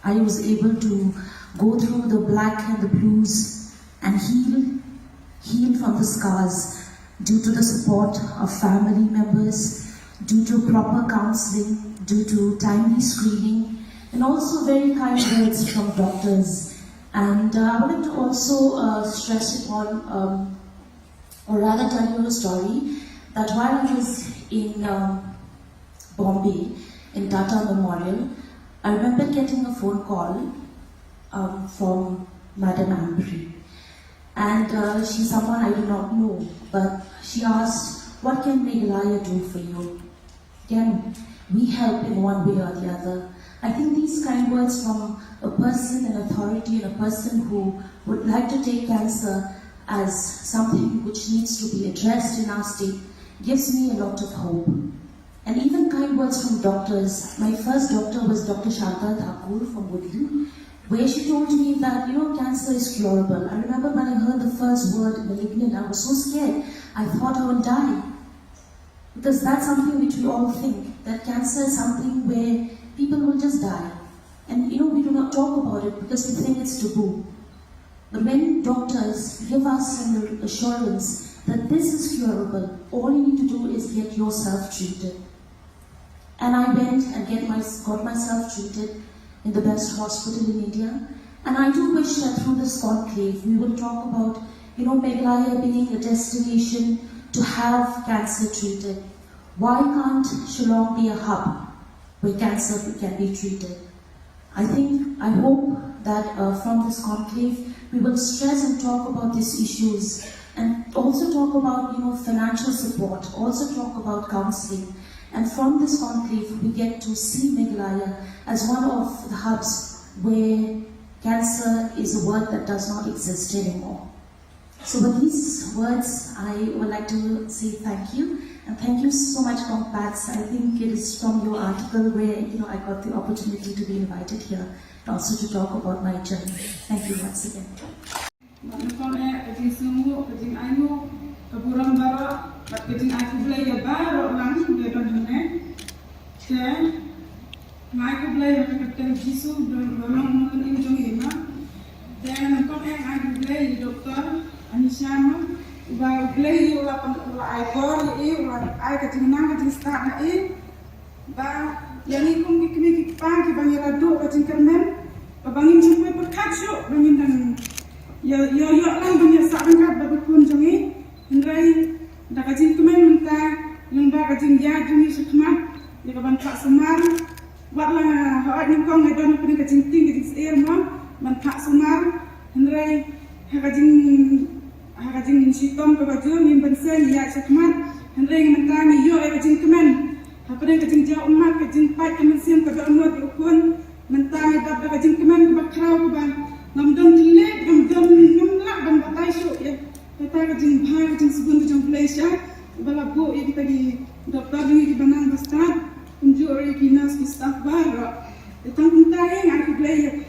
I was able to go through the black and the blues and heal from the scars due to the support of family members, due to proper counseling, due to timely screening, and also very kind words from doctors. And I wanted to also stress upon, or rather tell you a story, that while I was in Bombay, in Tata Memorial, I remember getting a phone call from Madam Ambry. And she's someone I do not know, but she asked, what can Meghalaya do for you? Can we help in one way or the other? I think these kind words from a person in authority and a person who would like to take cancer as something which needs to be addressed in our state gives me a lot of hope. And even kind words from doctors. My first doctor was Dr. Shanta Thakur from Woodley, where she told me that, cancer is curable. I remember when I heard the first word, malignant, I was so scared. I thought I would die. Because that's something which we all think, that cancer is something where people will just die. And we do not talk about it because we think it's taboo. But when doctors give us an assurance that this is curable, all you need to do is get yourself treated. And I went and got myself treated in the best hospital in India. And I do wish that through this conclave, we will talk about, Meghalaya being a destination to have cancer treated. Why can't Shillong be a hub where cancer can be treated? I hope that from this conclave, we will stress and talk about these issues and also talk about, financial support, also talk about counseling. And from this conclave, we get to see Meghalaya as one of the hubs where cancer is a word that does not exist anymore. So with these words, I would like to say thank you. And thank you so much, Compats. I think it is from your article where, I got the opportunity to be invited here and also to talk about my journey. Thank you once again. Và play là ai có ý là ai cả chính năng cả chính start là ý và yang cũng cái pang cái bang yang tu cả chính kermen và bangin sampai berkat syuk bangin dan ya lang bangin sa angkat bagi pun jangi hendrai dah kajin kemen minta yang dah kajin ya jangi sukmat ya kaban pak semar buat lah hawat ni kong ngadon pun kajin ting kajin air mah man pak semar hendrai Hakajing sitom kebaju nyimpen sen ya sekmat hendring mentani yo kajing kemen hapadeng kajing jauh umat kajing pat kemen sen kebak umur diukun mentani bab kajing kemen kebak krau kebak namdom tilik namdom namlak dan batai syuk ya kata kajing bhai kajing sebun kajing Malaysia balabu ya kita di doktor di banang bastad unjuk ori kinas di staff baru tentang mentai aku play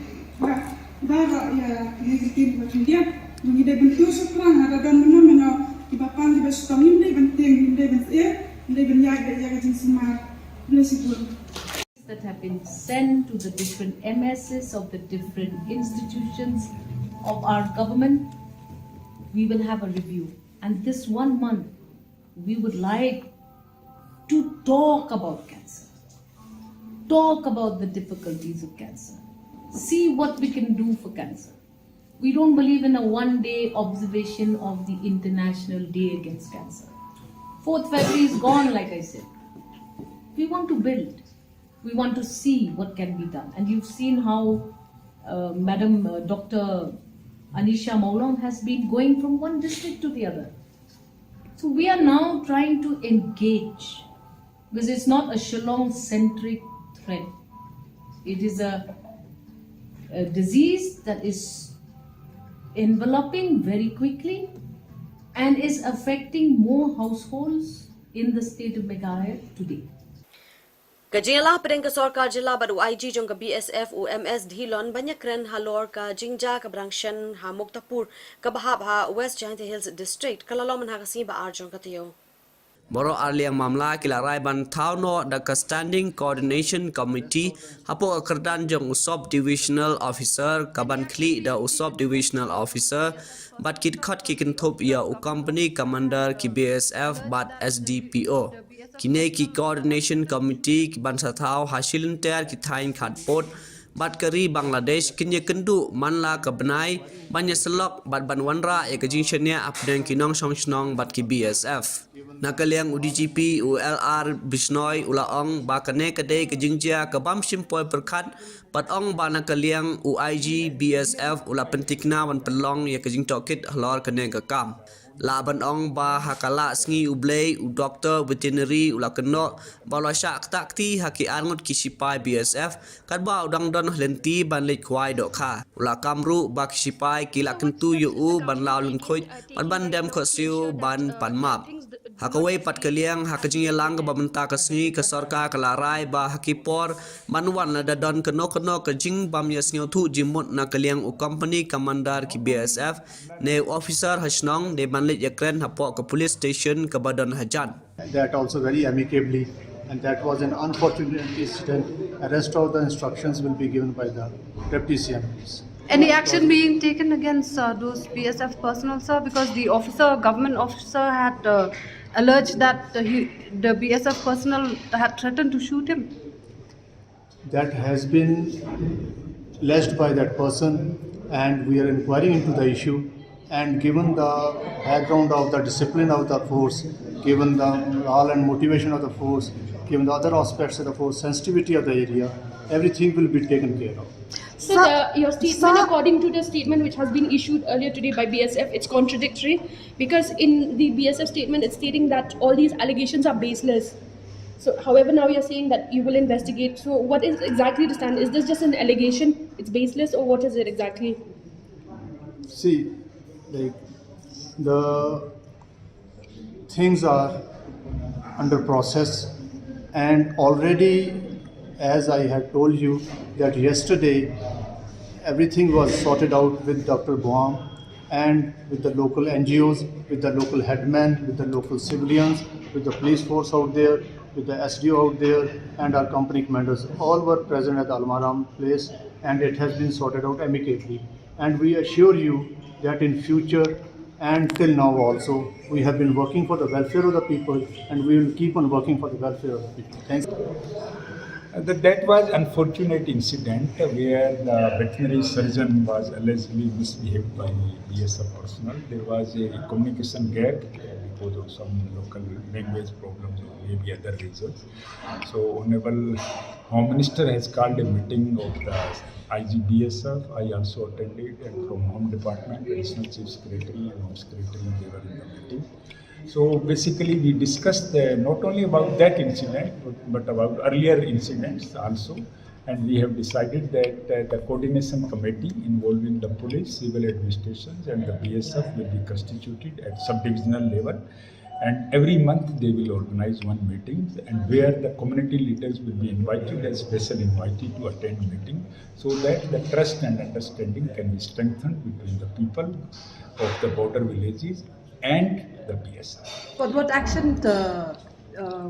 baru ya negatif macam dia Mengidai bentuk sekarang ada dan mana kibapan kiba suka mimpi penting mimpi bentuk mimpi benyak dari kajing semar boleh sebut. That have been sent to the different MSs of the different institutions of our government, we will have a review. And this 1 month, we would like to talk about cancer, talk about the difficulties of cancer, see what we can do for cancer. We don't believe in a one-day observation of the International Day Against Cancer. 4th February is gone, like I said. We want to build. We want to see what can be done. And you've seen how Dr. Anisha Maulong has been going from one district to the other. So we are now trying to engage, because it's not a Shillong-centric threat. It is a disease that is enveloping very quickly and is affecting more households in the state of Meghalaya today. Kajela pedeng ke sorkar jila badu IG jong ke BSF UMS dhilon banyak kren halor ka jingja ke brangshan ha Muktapur ke bahab ha West Giant Hills District kalalom ha kasi ba arjong ke Taiew. Boro arliang mamla kila rai ban thauno da ka standing coordination committee hapo kerdan jong usop divisional officer kaban kli da usop divisional officer bat kit khot kikin thop ya u company commander ki BSF bat SDPO kine ki coordination committee ki ban sathau hasilin ter ki thain khatpot bat kari Bangladesh kinye kendu manla ka benai banya selok bat ban wanra ya ka jingshania apdeng kinong song bat ki BSF nakaliang UDGP ULR Bisnoy ulaong ba kane kade ka jingjia ka bam simpoy perkhat pat ong ba nakaliang UIG BSF ula pentikna wan pelong ya ka jingtokit halor kane ka kam laban ong ba hakala sngi ublei u doctor veterinary ula keno balwa syak takti haki angot kisipai BSF kat ba udang don lenti ban lek kwai dok kha ula kamru ba kisipai kila kentu yu u ban law lung khoi ban dem kho siu ban pan map hakawai pat kaliang hakajing yalang ba menta ka sngi ka sarka ka larai ba hakipor manwan la dadon keno ka jing bam ya sngi thu jimot na kaliang u company commander ki BSF ne officer hasnong de ban lek yakren hapo ka police station ka badon hajan. That also very amicably, and that was an unfortunate incident. The rest of the instructions will be given by the deputy CMs. Any action being taken against those BSF personnel, sir? Because the government officer had alleged that the BSF personnel had threatened to shoot him. That has been alleged by that person, and we are inquiring into the issue. And given the background of the discipline of the force, given the morale and motivation of the force, given the other aspects of the force, sensitivity of the area, everything will be taken care of. So your statement, according to the statement which has been issued earlier today by BSF, it's contradictory, because in the BSF statement it's stating that all these allegations are baseless. So however now you're saying that you will investigate. So what is exactly the stand? Is this just an allegation, it's baseless, or what is it exactly? See, like, the things are under process, and already, as I had told you, that yesterday everything was sorted out with Dr. Boam and with the local NGOs, with the local headmen, with the local civilians, with the police force out there, with the SDO out there, and our company commanders. All were present at the Almaram place, and it has been sorted out amicably. And we assure you that in future and till now also, we have been working for the welfare of the people, and we will keep on working for the welfare of the people. Thanks. That was unfortunate incident where the veterinary surgeon was allegedly misbehaved by BSF personnel. There was a communication gap because of some local language problems or maybe other reasons. So Honorable Home Minister has called a meeting of the IGBSF. I also attended, and from Home Department, Additional Chief Secretary and Home Secretary, they were in the meeting. So basically we discussed not only about that incident but about earlier incidents also, and we have decided that the coordination committee involving the police, civil administrations and the BSF will be constituted at sub-divisional level, and every month they will organize one meeting, and where the community leaders will be invited as special invitee to attend meeting, so that the trust and understanding can be strengthened between the people of the border villages and the BSF. But what action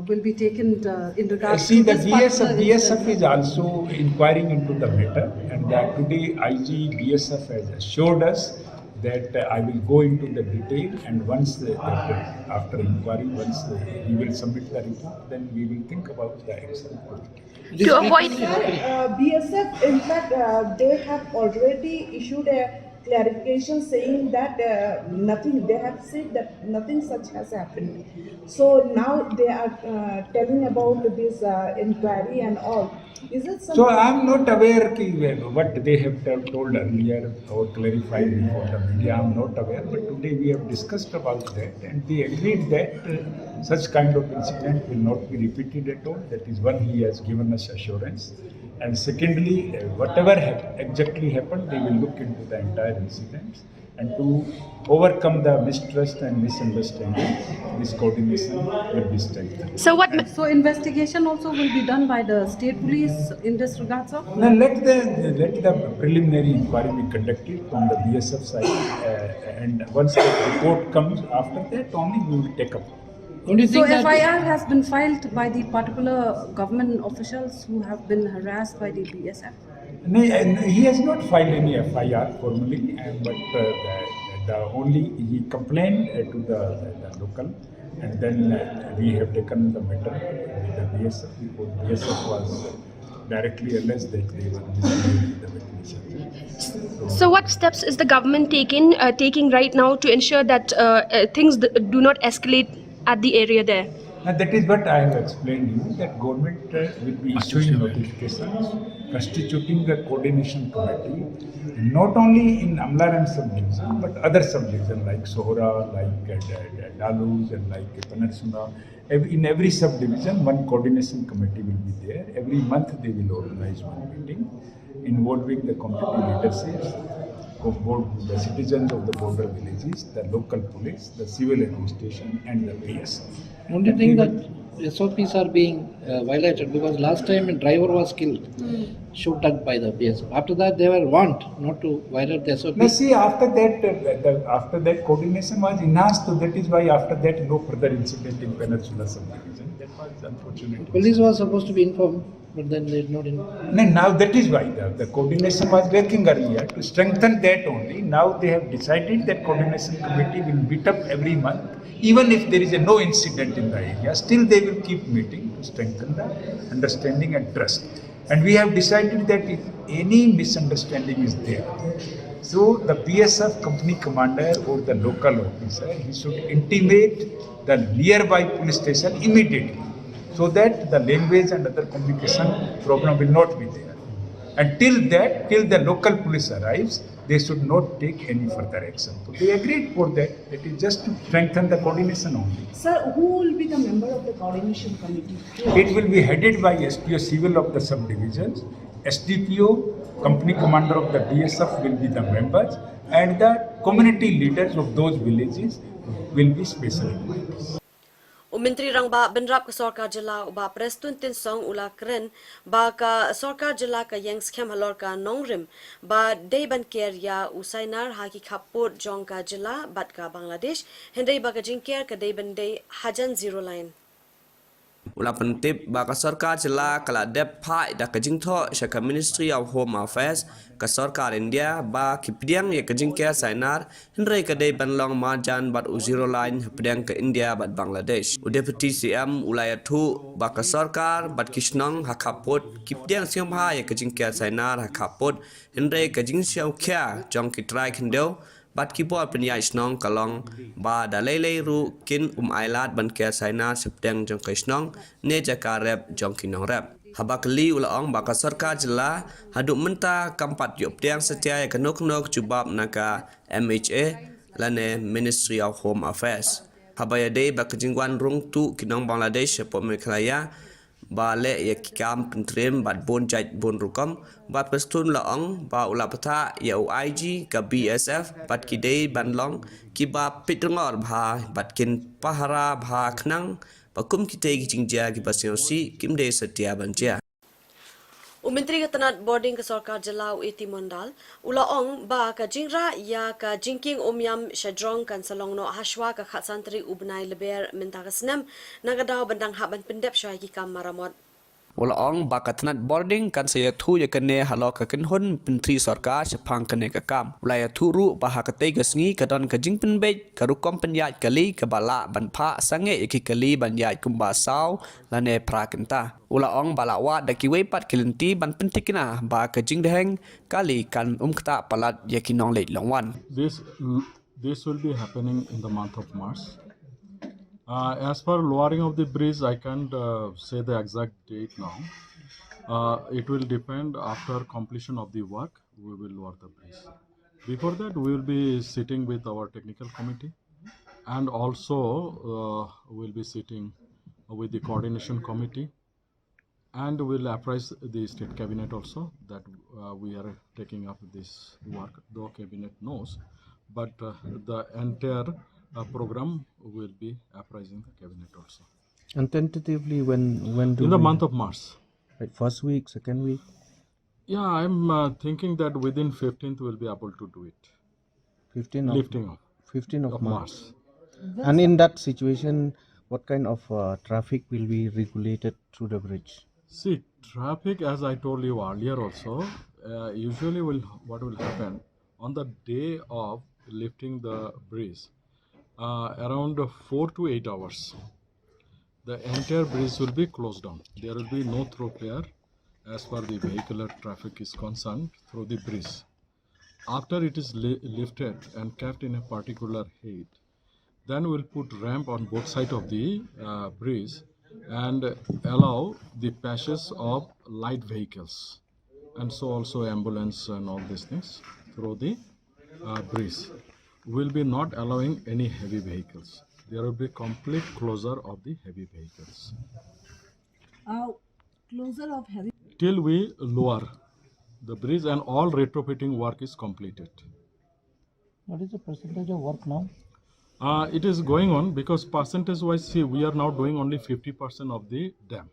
will be taken in regards See, to the this BSF is also inquiring into the matter, and today IG BSF has assured us that I will go into the detail, and once after inquiry, once he will submit the report, then we will think about the action. To avoid BSF, in fact, they have already issued a clarification saying that nothing, they have said that nothing such has happened. So now they are telling about this inquiry and all. Is it something? So I am not aware what they have told earlier or clarified before the media. I am not aware, but today we have discussed about that, and they agreed that such kind of incident will not be repeated at all. That is one, he has given us assurance. And secondly, whatever exactly happened, they will look into the entire incident, and to overcome the mistrust and misunderstanding, this coordination will be strengthened. So investigation also will be done by the state police in this regard, sir? Now let the preliminary inquiry be conducted from the BSF side, and once the report comes, after that only we will take up. So FIR has been filed by the particular government officials who have been harassed by the BSF? No, he has not filed any FIR formally, but the only he complained to the local, and then we have taken the matter with the BSF, because BSF was directly alleged that they were misleading the witnesses. So what steps is the government taking right now to ensure that things do not escalate at the area there? And that is what I have explained you, that government will be issuing notifications, constituting the coordination committee, not only in Amlaram subdivision, but other subdivisions like Sohra, like Dalus, and like Panarsuna. In every subdivision, one coordination committee will be there. Every month they will organize one meeting involving the community leaderships, the citizens of the border villages, the local police, the civil administration, and the BSF. Don't you think that SOPs are being violated? Because last time a driver was killed, shot at by the BSF. After that, they were warned not to violate the SOP. Now see, after that coordination was enhanced, so that is why after that no further incident in Peninsula subdivision. That was unfortunate. Police was supposed to be informed, but then they did not inform. No, now that is why the coordination was lacking earlier. To strengthen that only, now they have decided that coordination committee will meet up every month. Even if there is no incident in the area, still they will keep meeting to strengthen the understanding and trust. And we have decided that if any misunderstanding is there, so the BSF company commander or the local officer, he should intimate the nearby police station immediately, so that the language and other communication problem will not be there. And till the local police arrives, they should not take any further action. So they agreed for that. It is just to strengthen the coordination only. Sir, who will be the member of the coordination committee? It will be headed by SPO civil of the subdivisions, SDPO, company commander of the BSF will be the members, and the community leaders of those villages will be special appointees. Menteri Rangba benrap ke Sorkar Jila uba Prestun Tin Song ula keren ba ka Sorkar Jila ka yang skem halor ka nongrim ba day ban ker ya usainar haki Khubor jong ka Jila bat ka Bangladesh hendai ba ka jingker ka day ban day hajan zero line. Ula pentip ba ka Sorkar Jila kala dep pai da ka jingtho shaka Ministry of Home Affairs ka Sorkar India ba kipdiang ya ka jingker sainar hendai ka day ban long marjan bat u zero line hpdiang ka India bat Bangladesh. U Deputy CM ulayatu ba ka Sorkar bat kishnong hakapot kipdiang siomha ya ka jingker sainar hakapot hendai ka jingsiau kya jong kitrai kendeu bat kibor penyai snong kalong ba dalele ru kin ailat ban kia saina septeng jong kisnong ne jaka rep jong kinong rep habakli ulaong baka Sorkar Jila haduk menta kampat yop tiang setia kanok nok jubab naka MHA lane Ministry of Home Affairs habayade baka jingwan rung tu kinong Bangladesh po meklaya ba le ya kikam pentrim bat bon jait bon rukam bat pestun laong ba ulapata ya UIG ka BSF bat kidei banlong ki ba pitrngor bha bat kin pahara bha khnang bakum kitei kijingja ki basiosi kimde setia banja. Menteri Ketenat Boarding ke Sorkar Jila Iti Mondal ulaong ba ka jingra ya ka jingking omyam shadrong kan salong no hashwa ka khatsantri ubnai leber minta ka snem nagadaw bandang haban pendep shwai ki kam maramot. Wala ong bakatnat boarding kan saya thu ya kene halo ka kenhun Menteri Sarkar sepang kene ka kam. Ulaya thu ru bahakate gasngi kadon ka jingpen bej karukom penyat kali ka bala ban pha sange iki kali ban yat kumba saw lane prakenta. Ula ong bala wa da kiwe pat kilenti ban pentikna ba ka jingdeheng kali kan kta palat yakinong leit longwan. This will be happening in the month of March. As for lowering of the bridge, I can't say the exact date now. It will depend after completion of the work, we will lower the bridge. Before that, we will be sitting with our technical committee, and also we'll be sitting with the coordination committee, and we'll apprise the state cabinet also that we are taking up this work, though cabinet knows, but the entire program will be apprising the cabinet also. And tentatively, when do in the we- month of March. Like first week, second week? Yeah, I'm thinking that within 15th we'll be able to do it. 15 of, Lifting of 15 of March. March. And in that situation, what kind of traffic will be regulated through the bridge? See, traffic, as I told you earlier also, usually what will happen on the day of lifting the bridge, around 4 to 8 hours, the entire bridge will be closed down. There will be no thoroughfare as far the vehicular traffic is concerned through the bridge. After it is lifted and kept in a particular height, then we'll put ramp on both sides of the bridge and allow the passage of light vehicles, and so also ambulance and all these things through the bridge. We'll be not allowing any heavy vehicles. There will be complete closure of the heavy vehicles Closure of heavy. till we lower the bridge and all retrofitting work is completed. What is the percentage of work now? It is going on because percentage wise, see, we are now doing only 50% of the dam.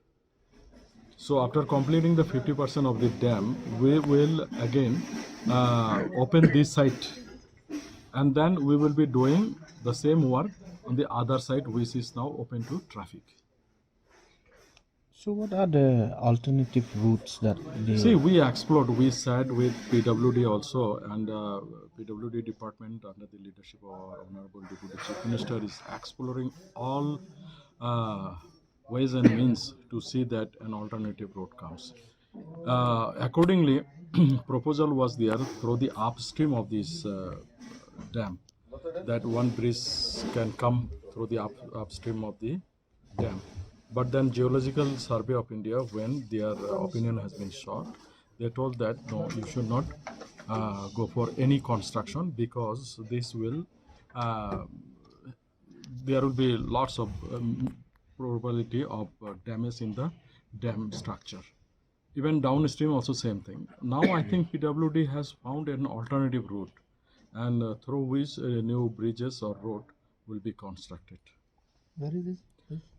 So after completing the 50% of the dam, we will again open this site, and then we will be doing the same work on the other side, which is now open to traffic. So what are the alternative routes that they... See, we explored, we sat with PWD also, and PWD department under the leadership of our Honorable Deputy Chief Minister is exploring all ways and means to see that an alternative route comes. Accordingly, proposal was there through the upstream of this dam, that one bridge can come through the upstream of the dam. But then Geological Survey of India, when their opinion has been sought, they told that no, you should not go for any construction because this will, there will be lots of probability of damage in the dam structure. Even downstream also same thing. Now I think PWD has found an alternative route, and through which new bridges or road will be constructed. Where is this?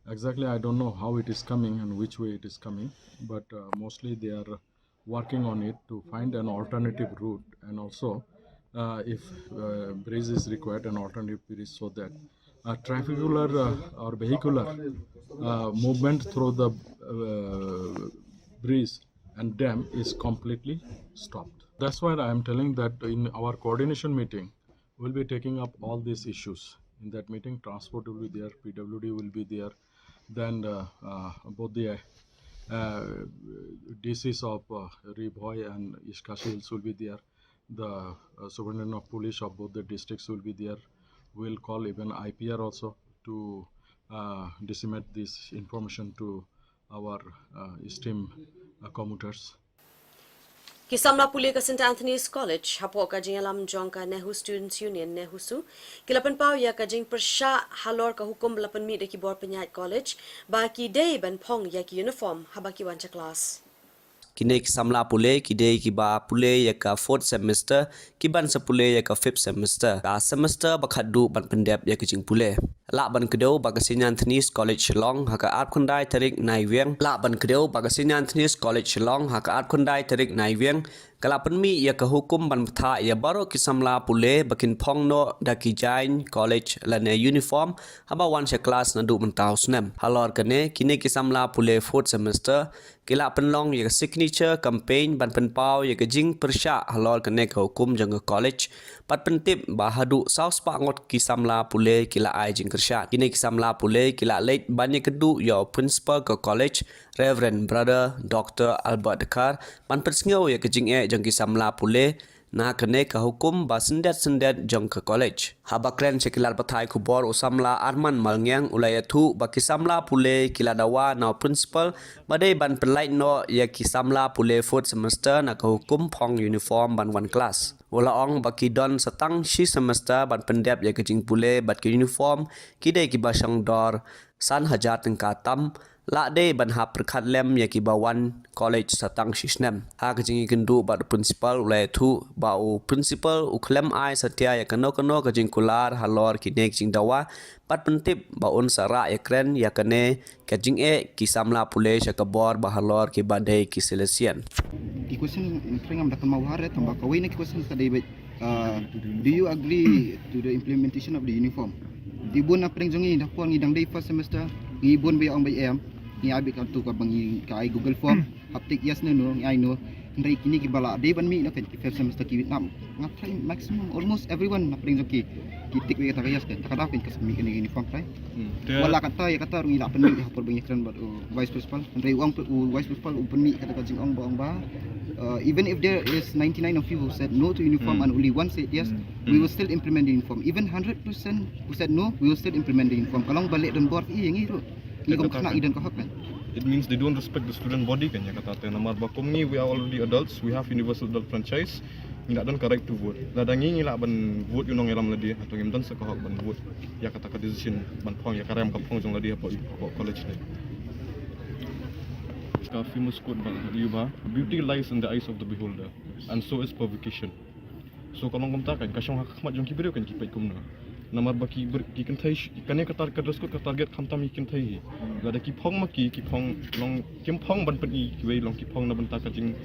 Exactly, I don't know how it is coming and which way it is coming, but mostly they are working on it to find an alternative route, and also if bridge is required, an alternative bridge, so that trafficular or vehicular movement through the bridge and dam is completely stopped. That's why I am telling that in our coordination meeting, we'll be taking up all these issues. In that meeting, transport will be there, PWD will be there, then both the DCs of Ribhoy and Ishkashi Hills will be there, the superintendent of police of both the districts will be there. We'll call even IPR also to disseminate this information to our esteemed commuters. Kisamla puli ka St. Anthony's College, hapo ka jing alam jong ka Nehu Students Union Nehusu, kilapan pao ya ka jing persya halor ka hukum lapan mi de ki bor penyait college, ba ki day ban pong ya ki uniform haba ki wancha class. Kini kisamla pule kide kiba pule ya ka 4th semester kiban sepule ya ka 5th semester ka semester bakhadu ban pendep ya kecing pule la ban kedau baga St. Anthony's College Long haka at kundai tarik nai wieng la ban kedau baga St. Anthony's College Long haka at kundai tarik nai wieng Kala penmi ya ke hukum ban peta ya baru kisamla pule bakin pong no daki jain college lane uniform haba wan se kelas nadu mentau snem. Halor kene kini kisamla pule 4th semester kila penlong ya signature campaign ban penpau ya ke jing persya halor kene ke hukum jang ke college pat pentip bahadu saus pangot kisamla pule kila ai jing kersya. Kini kisamla pule kila late banyak kedu ya principal ke college Reverend Brother Dr. Albert Dekar ban persngau ya ke jing jang kisamla pule na kene ke hukum ba sendet jang ke college. Habakren sekilar patai Khubor usamla Arman Malngyang ulaya tu ba kisamla pule kila dawa na principal badai ban penlait no ya kisamla pule 4th semester na ke hukum pong uniform ban one class. Wala ong baki don setang shi semester ban pendep ya kejing pule bat ke uniform kidai ki basang dor san hajar tengka tam la de ban ha perkhat lem ya ki bawan college satang shisnem ha kejing kendu bat principal ulai thu ba u principal u klem ai satya ya kano kejing kular halor ki nek jing dawa pat pentip ba un sara ya kren ya kene kejing ki samla pule sha kabor ba halor ki badai ki selesian. The question I'm tambah kawai na question tadi do you agree to the implementation of the uniform? Di bun na preng jongi dah puan ngidang day first semester ngi bun be ong bay em ngi abi ka tu ka bangi ka ai Google form haptik yes no ngi ai no ndai kini ki bala day ban mi na ka first semester ki nam ngatai maximum almost everyone na preng jongi ki tik we kata yes kan takada pin ka sami kini uniform try wala kata ya kata ngi la pen mi hapor bangi kran bat vice principal ndai uang vice principal upen mi kata ka jing ong ba even if there is 99 of you who said no to uniform and only one said yes, we will still implement the uniform. Even 100% who said no, we will still implement the uniform. Kalau balik dan board yang itu, ni kau kena idan kau kan. It means they don't respect the student body kan ya kata namar bakom ni we are already adults, we have universal adult franchise. Nggak dan correct to vote. Ladang ini lah ban vote yunong elam ladi atau ngim dan sekohak ban vote. Ya kata ka decision ban pong ya karam ka pong jong ladi apa college ni. A famous quote by Yuba, beauty lies in the eyes of the beholder, and so is provocation. So kalau ngom tak kan, kasyong hakmat jong kibir kan kipai kumna. Namar baki kikan thai, kane katar kadras ko target khamtam ikin thai. Lada kipong maki kipong long kimpong ban pen kiwei long kipong na banta kajing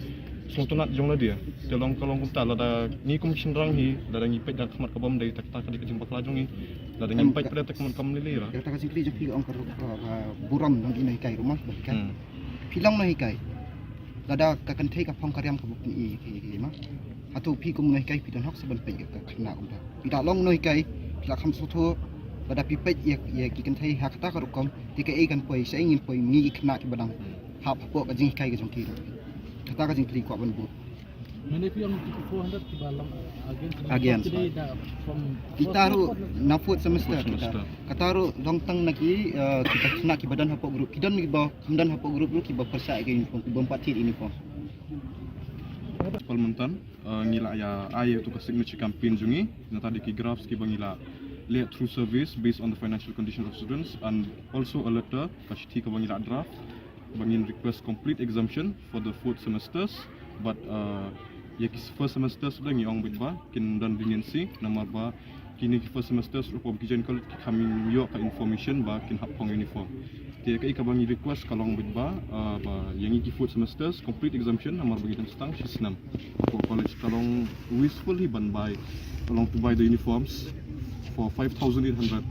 songtonat jong la dia. Telong kalau ngom tak lada ni kum chinrang hi, lada ngipai dak khmat kabam dai tak tak kajing bakla jong hi. Lada ngipai pada tak kam lele ra. Tak kajing kli jong ong buram nang inai kai rumah kan. Pilang no hikai lada ka kan thai ka phong karyam ka buk ni ma hatu pi kum no hikai pidan hok saban pe ka khna kum da pida long no hikai la kham so tho lada pi pe ye ki kan thai hak ta ka rukom ti ka e kan poi sai ngin poi mi khna ki badang hap po ka jing hikai ka jong ki ta ka jing tri ko ban bu Many of you 400 again kita ru na fourth semester kita kataru long tang naki kita kena ki badan hapo group kidan ni ba kamdan hapo group ki ba persa ke uniform ki bompat tit uniform Parliamentan ngila ya ai tu ka signature campaign jungi na tadi ki graphs ki bangila laid through service based on the financial condition of students and also a letter ka shiti ka bangila draft bangin request complete exemption for the 4th semesters but ya first semester sudah ngi ong bitba kin dan leniency namar ba kini first semester rupa kijan kal kami yo ka information ba kin hapong uniform dia kai ka bangi request kalong bitba ba yang iki fourth semesters complete exemption namar bagi dan stang sisnam for college kalong wishfully ban by kalong to buy the uniforms for 5,800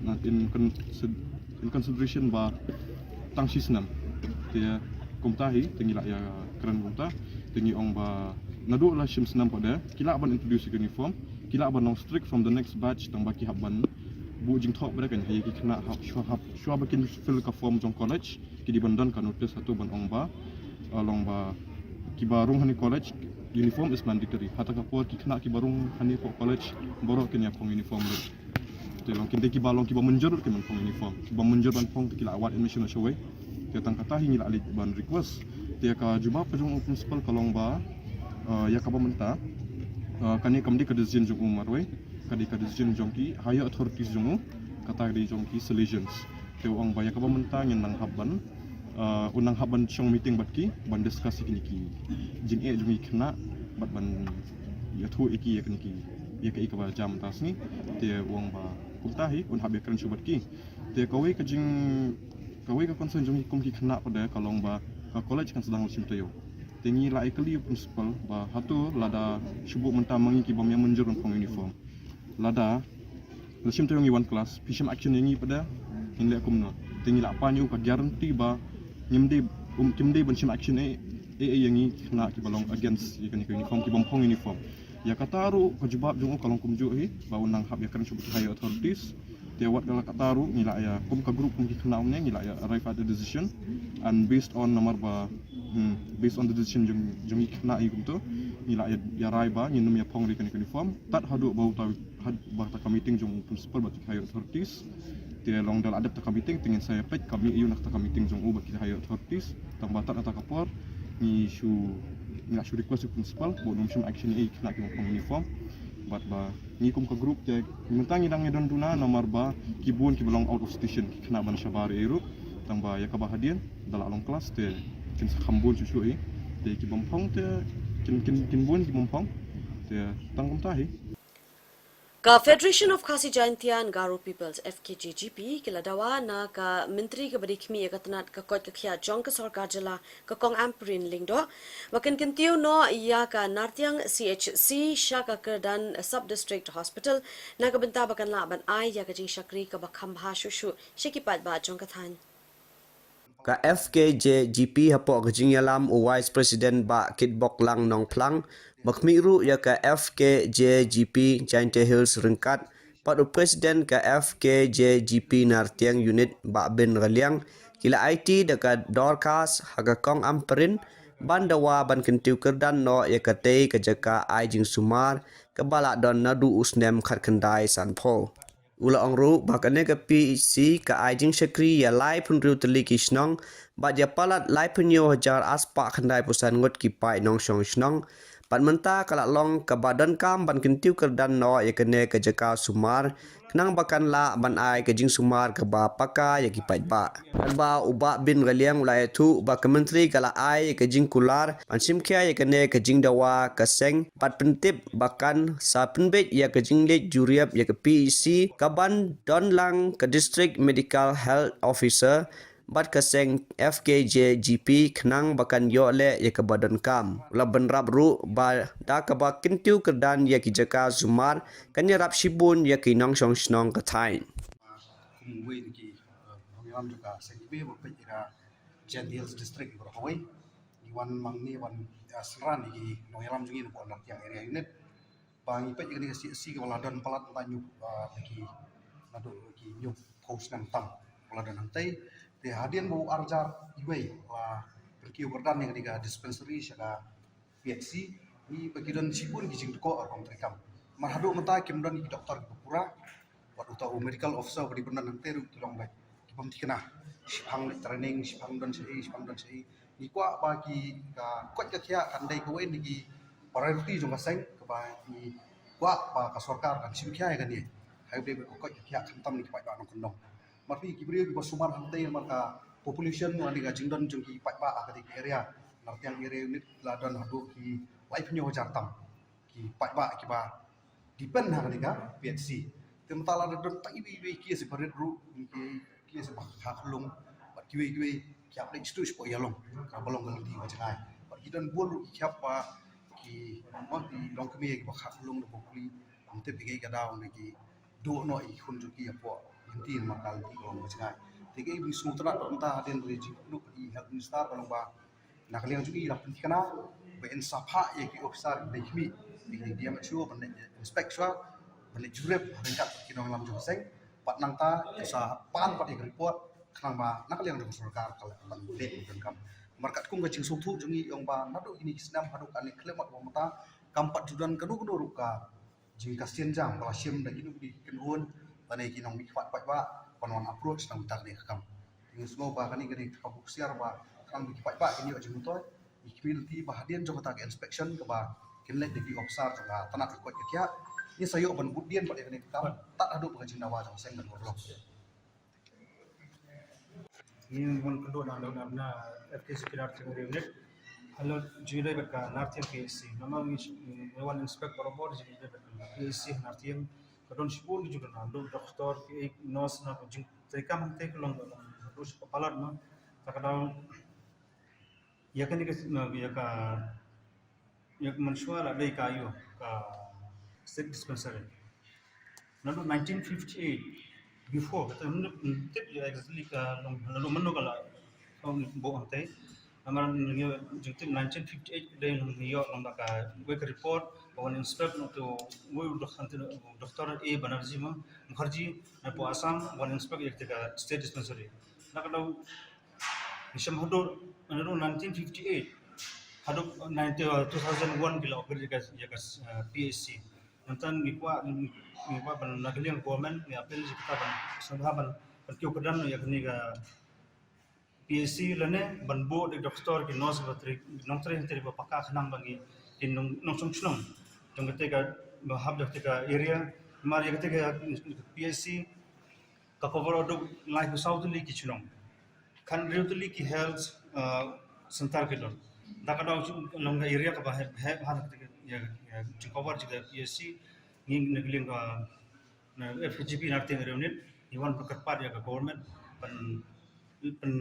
not in consideration ba tang sisnam dia kumtahi tingila ya keren kumta tingi ong ba nadu la shim senam pada kila ban introduce uniform kila ban long strict from the next batch tang baki haban bu jing thok pada kan hayi ki kena shwa bakin fill ka form jong college ki di bandan ka notice satu ban ong ba long ba ki barung hani college uniform is mandatory hata ka por ki kena ki barung hani po college borok kenya pong uniform lu te long kin ki balong ki ba menjerut ki man pong uniform ki ba menjerut ban pong kila awat admission show dia tang kata hingi la ban request dia ka jubah pejong principal kalong ba ya ka pementa kani kamdi ka decision jong umar we kadi ka decision jong ki higher authorities jong kata di jong ki solutions te ong ba ya ka pementa ngin nang haban unang haban chong meeting bat ki ban discuss ki jing e jong ikna bat ban ya thu iki ya ki ya ka ikaba jam tas ni te ong ba kumtahi un habe kran chubat ki te kawai ka jing kawai ka concern jong kum ki kena pada kalong ba ka college kan sedang musim Taiew. Tingi la ekali principal ba hatu lada shubuk mentah mangi ki bam yang menjurun pong uniform. Lada lasim tu yang one class pisam action yang pada hinle kumno. Tingi la panyu ka guarantee ba nyimde kimde ban sim action yang kena ki balong against ikan uniform ki bam pong uniform. Ya kataru kajibab jung kalong kumju ba unang hab ya kan shubuk higher authorities. Dia wat kala kataru ngila ya kum ka group kum ki kena umne ngila ya arrive at the decision and based on nomor ba based on the decision jung kena ikum tu ngila ya rai ba nyinum ya pong ikan uniform tat hadu bau tahu bah ta meeting jung principal ba higher authorities dia long dal adap ta meeting tingin saya pet kami iu nak ta meeting jung ba higher authorities tang batat ata kapor ni nak request principal bo num sim action kena ki pong uniform bat ba ngikum ke group je mentang idang edon duna nomor ba kibun ki belong out of station ki kena ban syabari eru tang ba ya ka bahadian dala long kelas te kin khambun susu te ki bompong te kin bun ki bompong te tang kom tahi Ka Federation of Khasi Jaintian Garo Peoples FKJGP kila dawa na ka menteri ke badikmi ya katanat ka kot ka khia jong ka sarkar jala ka kong amprin lingdo wakan kentiu no ya ka nartiang CHC Shaka Kerdan Sub District Hospital na ka benta bakan la ban ai ya ka jing shakri ka bakham ha shushu shikipat ba jong ka than ka FKJGP hapo gajing yalam Vice President ba Kitbok Lang Nong Plang bakmiru ya ka FKJGP Jainte Hills Ringkat padu President ka FKJGP Nartiang Unit ba Ben Galiang kila IT daka Dorcas haga kong amperin bandawa ban kentiu kerdan no ya ka tei ka jaka aijing sumar ka balak don nadu usnem khat kendai sanpol Ula ongru bakane ka PEC ka aijing sekri ya lai pun riu teli kisnong ba dia palat lai pun yo hajar aspa khandai pusan ngot ki pai nong shong snong pat menta kala long ka badan kam ban kentiu kerdan no ya kene ka jaka sumar kenang bakan la ban ai ka jing sumar ka ba paka ya ki pai ba ba uba bin galiang ulai thu ba kementri kala ai ka jing kular an simkhia ya kene ka jing dawa ka seng pat pentip bakan sa penbet ya ka jing le juriap ya ka PEC ka ban don lang ka district medical health officer bat kaseng FKJGP kenang bakan yo le ya ke badan kam la benrap ru ba da ka ba kintiu kerdan ya ki jaka sumar kan ya rap shibun ya ki nong shong snong ka thai kumwe ki ngam juga segibe bo pe ira Jendils district bro hoi iwan mangni wan asran ki noyalam jungi bo nak yang area unit bangi pe ni si ke waladon palat tanyu ki nadu ki nyu post nang tam waladon antai te hadian bo arjar iwei la perki berdan yang diga dispensary syaga PHC ni bagidan sibun gijing ko or komtrikam marhadu mata kimdan ki doktor pura wat utau medical officer beri benar nanti ru tolong baik kibam tikena sipang training sipang dan sei ni kwa bagi ka kot ka khia kandai ko wen ni priority jong ka seng ka ba ni kwa ba ka sarkar kan sim khia kan ni hai be ko kot ka khia khantam ni pa ba nong kondong marpi kibrio ki sumar hantai marka population wani ga jingdon jong ki pa ba ka di area nartiang area unit ladan hadu ki life nyo jartam ki pa ba ki ba depend ha ka PHC temtala don tak iwi kia se paret ru kia se hak lung bat kiwi kiap le stu spo yalong ka bolong gal di wajai bat kidan bol ru kiap pa ki ma di long kemi ki hak lung do puli amte pige ga daw ne ki do no I hun ju ki apo inti ma kal di long wajai tege ibi sutra ta den reji lu I health minister bolong ba nak liang ju I la pentikana be insapha ye ki officer de kimi di dia ma chu ban inspector balik jurep ringkat kinong lam jong seng pat nang ta sa pan pat ik report khang ba nak liang jong sarkar kala ban le dan kam markat kum ga jing su thu jong I yong ba nadu ini kisnam hadu kan klemat wa mata kam pat judan kadu ruka jing kasien jam kala sim da inu di kenhun bane kinong mi pat pat ba panon approach nang tak ni kam ing smo ba kan igri kabuk siar ba kan mi pat ba ini jong to ikmil ti ba hadian jong ta inspection ka ba kinlet di officer ka tanak ko kya ni sayo ban budian pada kene kam tak ada pengajin nawa jang seng dan gorlok ni mon kendo na FK sekitar tengah unit halo jile berka nartiam PSC nama wan inspector robot jile berka PSC nartiam kadon sipur juga na do doktor ki nurse na jing tekam tek long terus kepala na takadang ya kan ya mensual ada kayu ka state dispensary. Lalu 1958 before kita tip ya exactly ka lalu menu kala tahun bo antai amaran jengtip 1958 day nung New York lamba ka wake report bawan inspect untuk we doktor A Banerjee Mukherjee na po Assam bawan inspect ya ka state dispensary nakadaw Isham hadur lalu 1958 hadap 2001 bila oper jaga PSC nantan gikwa ban nagaliang government ni apel jikta ban sabhaban kyo kadan ya kini ga PSC lane ban bo de doktor ki nos batri nongtre hentri ba pakka khanang bangi in nong sungchnong jong te ga bahab de ka area mar ya te ga PSC ka cover do life south li ki chnong kan really ki health santar kelon dakada long area ka bahar han ya cover jiga PSC nging negling ka na FGP na teng reunit iwan pekerpat ya ka government pen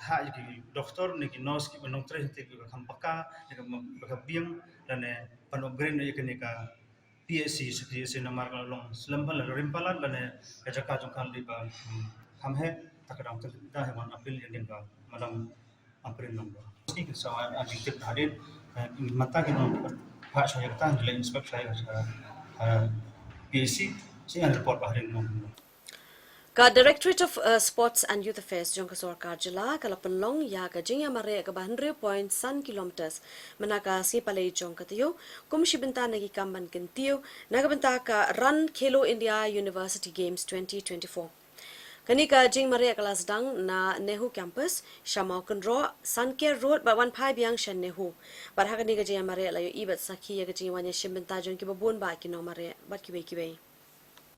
ha ki doktor ni ki nurse ki banong tre te ka kampaka ya ka biang dan pan upgrade ya ka PSC seperti namar long selembal rimpalan dan ka jaka jongkal di ba hamhe takadang kita hewan apil yang ka malam april nomor ini kesalahan adiktif hadir mata kita pak saya kata jela inspect saya PSC saya report hadir nomor Ka Directorate of Sports and Youth Affairs jong kasor karjala kala penlong ya ka jingya mare ka 100.1 kilometers manaka si palay jong katiyo kumshi benta nagi kamban kentiyo nagabenta ka Run Khelo India University Games 2024 Kanika jing mare kelas dang na Nehu campus Shamau Kendro Suncare Road ba wan pai biang shan Nehu bar ha kanika jing mare layo ibat sakhi ya jing wanya shimbenta jong ki babun ba ki no mare bat ki be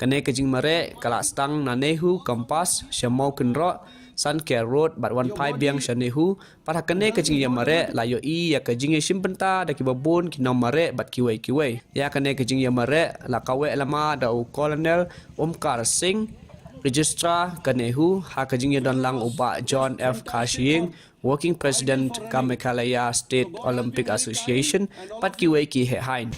Kane kajing mare kala stang na Nehu Kampas Shamau Kendro Suncare Road bat wan pai biang shan Nehu bar ha kane kajing ya mare layo i ya kajing ya shimbenta da ki babun ki no mare bat ki wei ya kane kajing ya mare la kawe lama da u Colonel Omkar Singh Registrar Kanehu Hakajing Don Lang Uba John F. Kashing Working President Kamekalaya State Olympic Association Patkiwe Ki Hain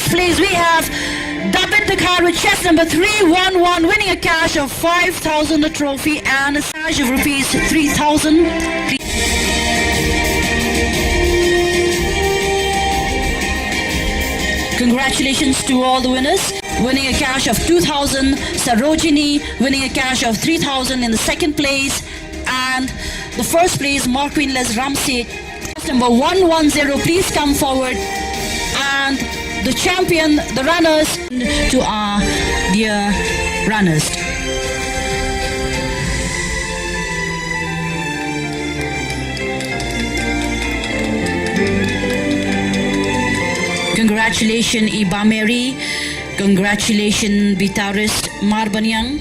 Please, we have David the card with chest number 311 winning a cash of 5,000 a trophy and a sash of rupees 3,000. Congratulations to all the winners. Winning a cash of 2,000, Sarojini winning a cash of 3,000 in the second place, and the first place Marqueen Les Ramsey number 110, please come forward, and the champion, the runners, to our dear runners. Congratulations Ibameri, congratulations Bitarist Marbanyang,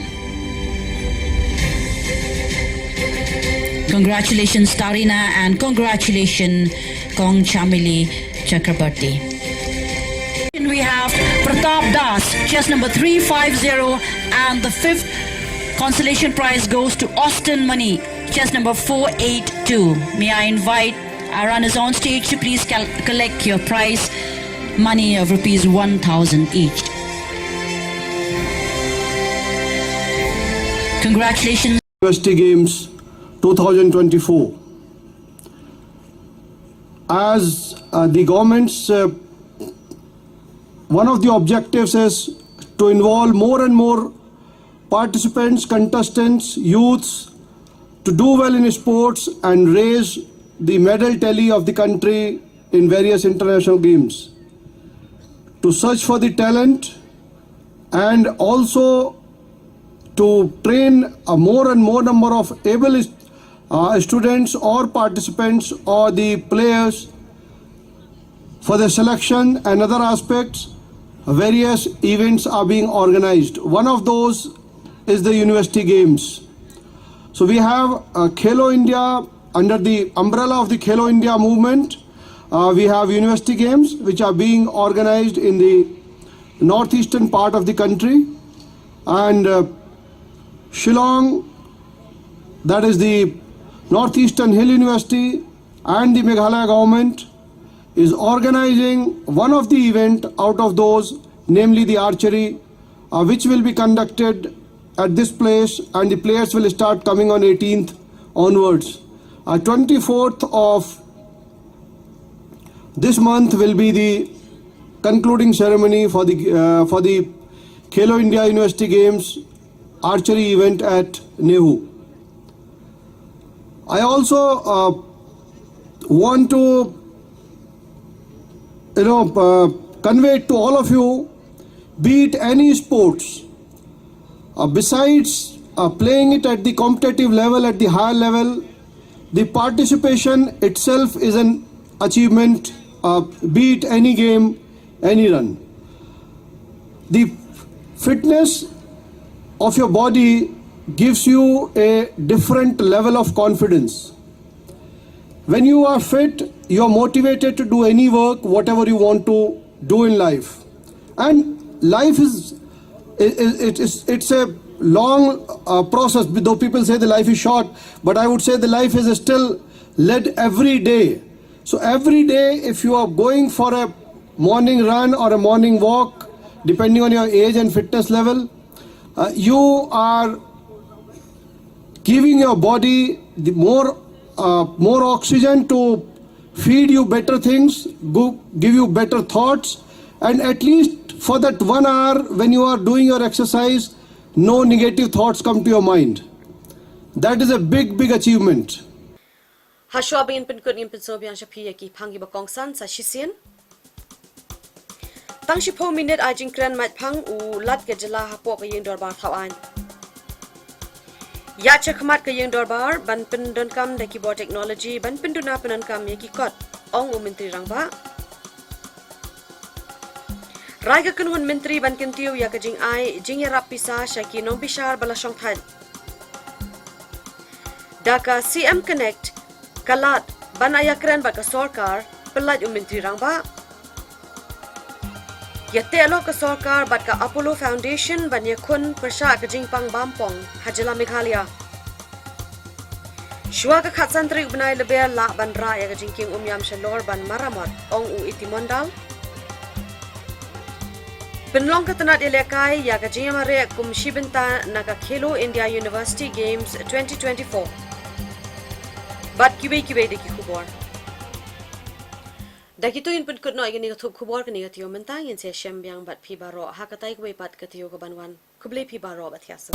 congratulations Tarina, and congratulations Kong Chamili Chakrabarti. We have Pratap Das, chest number 350, and the fifth consolation prize goes to Austin Money, chest number 482. May I invite our runners on stage to please collect your prize money of rupees 1,000 each. Congratulations. University Games 2024. As the government's one of the objectives is to involve more and more participants, contestants, youths to do well in sports and raise the medal tally of the country in various international games. To search for the talent and also to train a more and more number of able students or participants or the players for the selection and other aspects. Various events are being organized. One of those is the University Games. So we have Khelo India, under the umbrella of the Khelo India movement. We have University Games which are being organized in the northeastern part of the country, and Shillong, that is the Northeastern Hill University, and the Meghalaya government is organizing one of the event out of those, namely the archery, which will be conducted at this place, and the players will start coming on 18th onwards. 24th of this month will be the concluding ceremony for the Khelo India University Games archery event at Taiew. I also want to convey to all of you, be it any sports, besides playing it at the competitive level, at the higher level, the participation itself is an achievement, be it any game, any run. The fitness of your body gives you a different level of confidence. When you are fit, you are motivated to do any work, whatever you want to do in life. And life it's a long process, though people say the life is short, but I would say the life is still led every day. So every day, if you are going for a morning run or a morning walk, depending on your age and fitness level, you are giving your body the more oxygen to feed you better things, give you better thoughts, and at least for that 1 hour when you are doing your exercise, no negative thoughts come to your mind. That is a big achievement. Hashwabin Pinkun Pinsobian Shapi ki Pangi Bakongsan Sashisien Tang Shipo Minute Ajin Kren Mat Pang U Lat Gajala Hapok Yin Dorbar Tawan Yacha Kamat Kaying Dorbar Ban Pindun Kam the Keyboard Technology Ban Pinduna Panan Kam Yaki Kot Ong Umintri Rangba Raiga Kunhun Mintri Ban Kintiu Yakajing Ai Jingya Rapisa Shaki Non Bishar Balashong Tad Daka CM Connect Kalat Ban Ayakren Baka Sorkar Pelat Umintri Rangba Yate alo ka Sorkar Bat ka Apollo Foundation Ban Yakun Persha Kajing Pang Bampong Hajala Meghalaya Shua ka Khatsantri Ubnai Lebel La Ban Ra Yakajing King Umyam Shalor Ban Maramot Ong U Itimondal Penlong ka tanat Ilekai Yakajing Amare Kumshibinta Naka Khelo India University Games 2024 Bat kibe deki Khubor Daki tu in pun kut no igani gathuk Khubor kani gatiyo mentang yin se shem biang bat pi baro hakatai kwe pat gatiyo ka banwan kuble pi baro bat yasu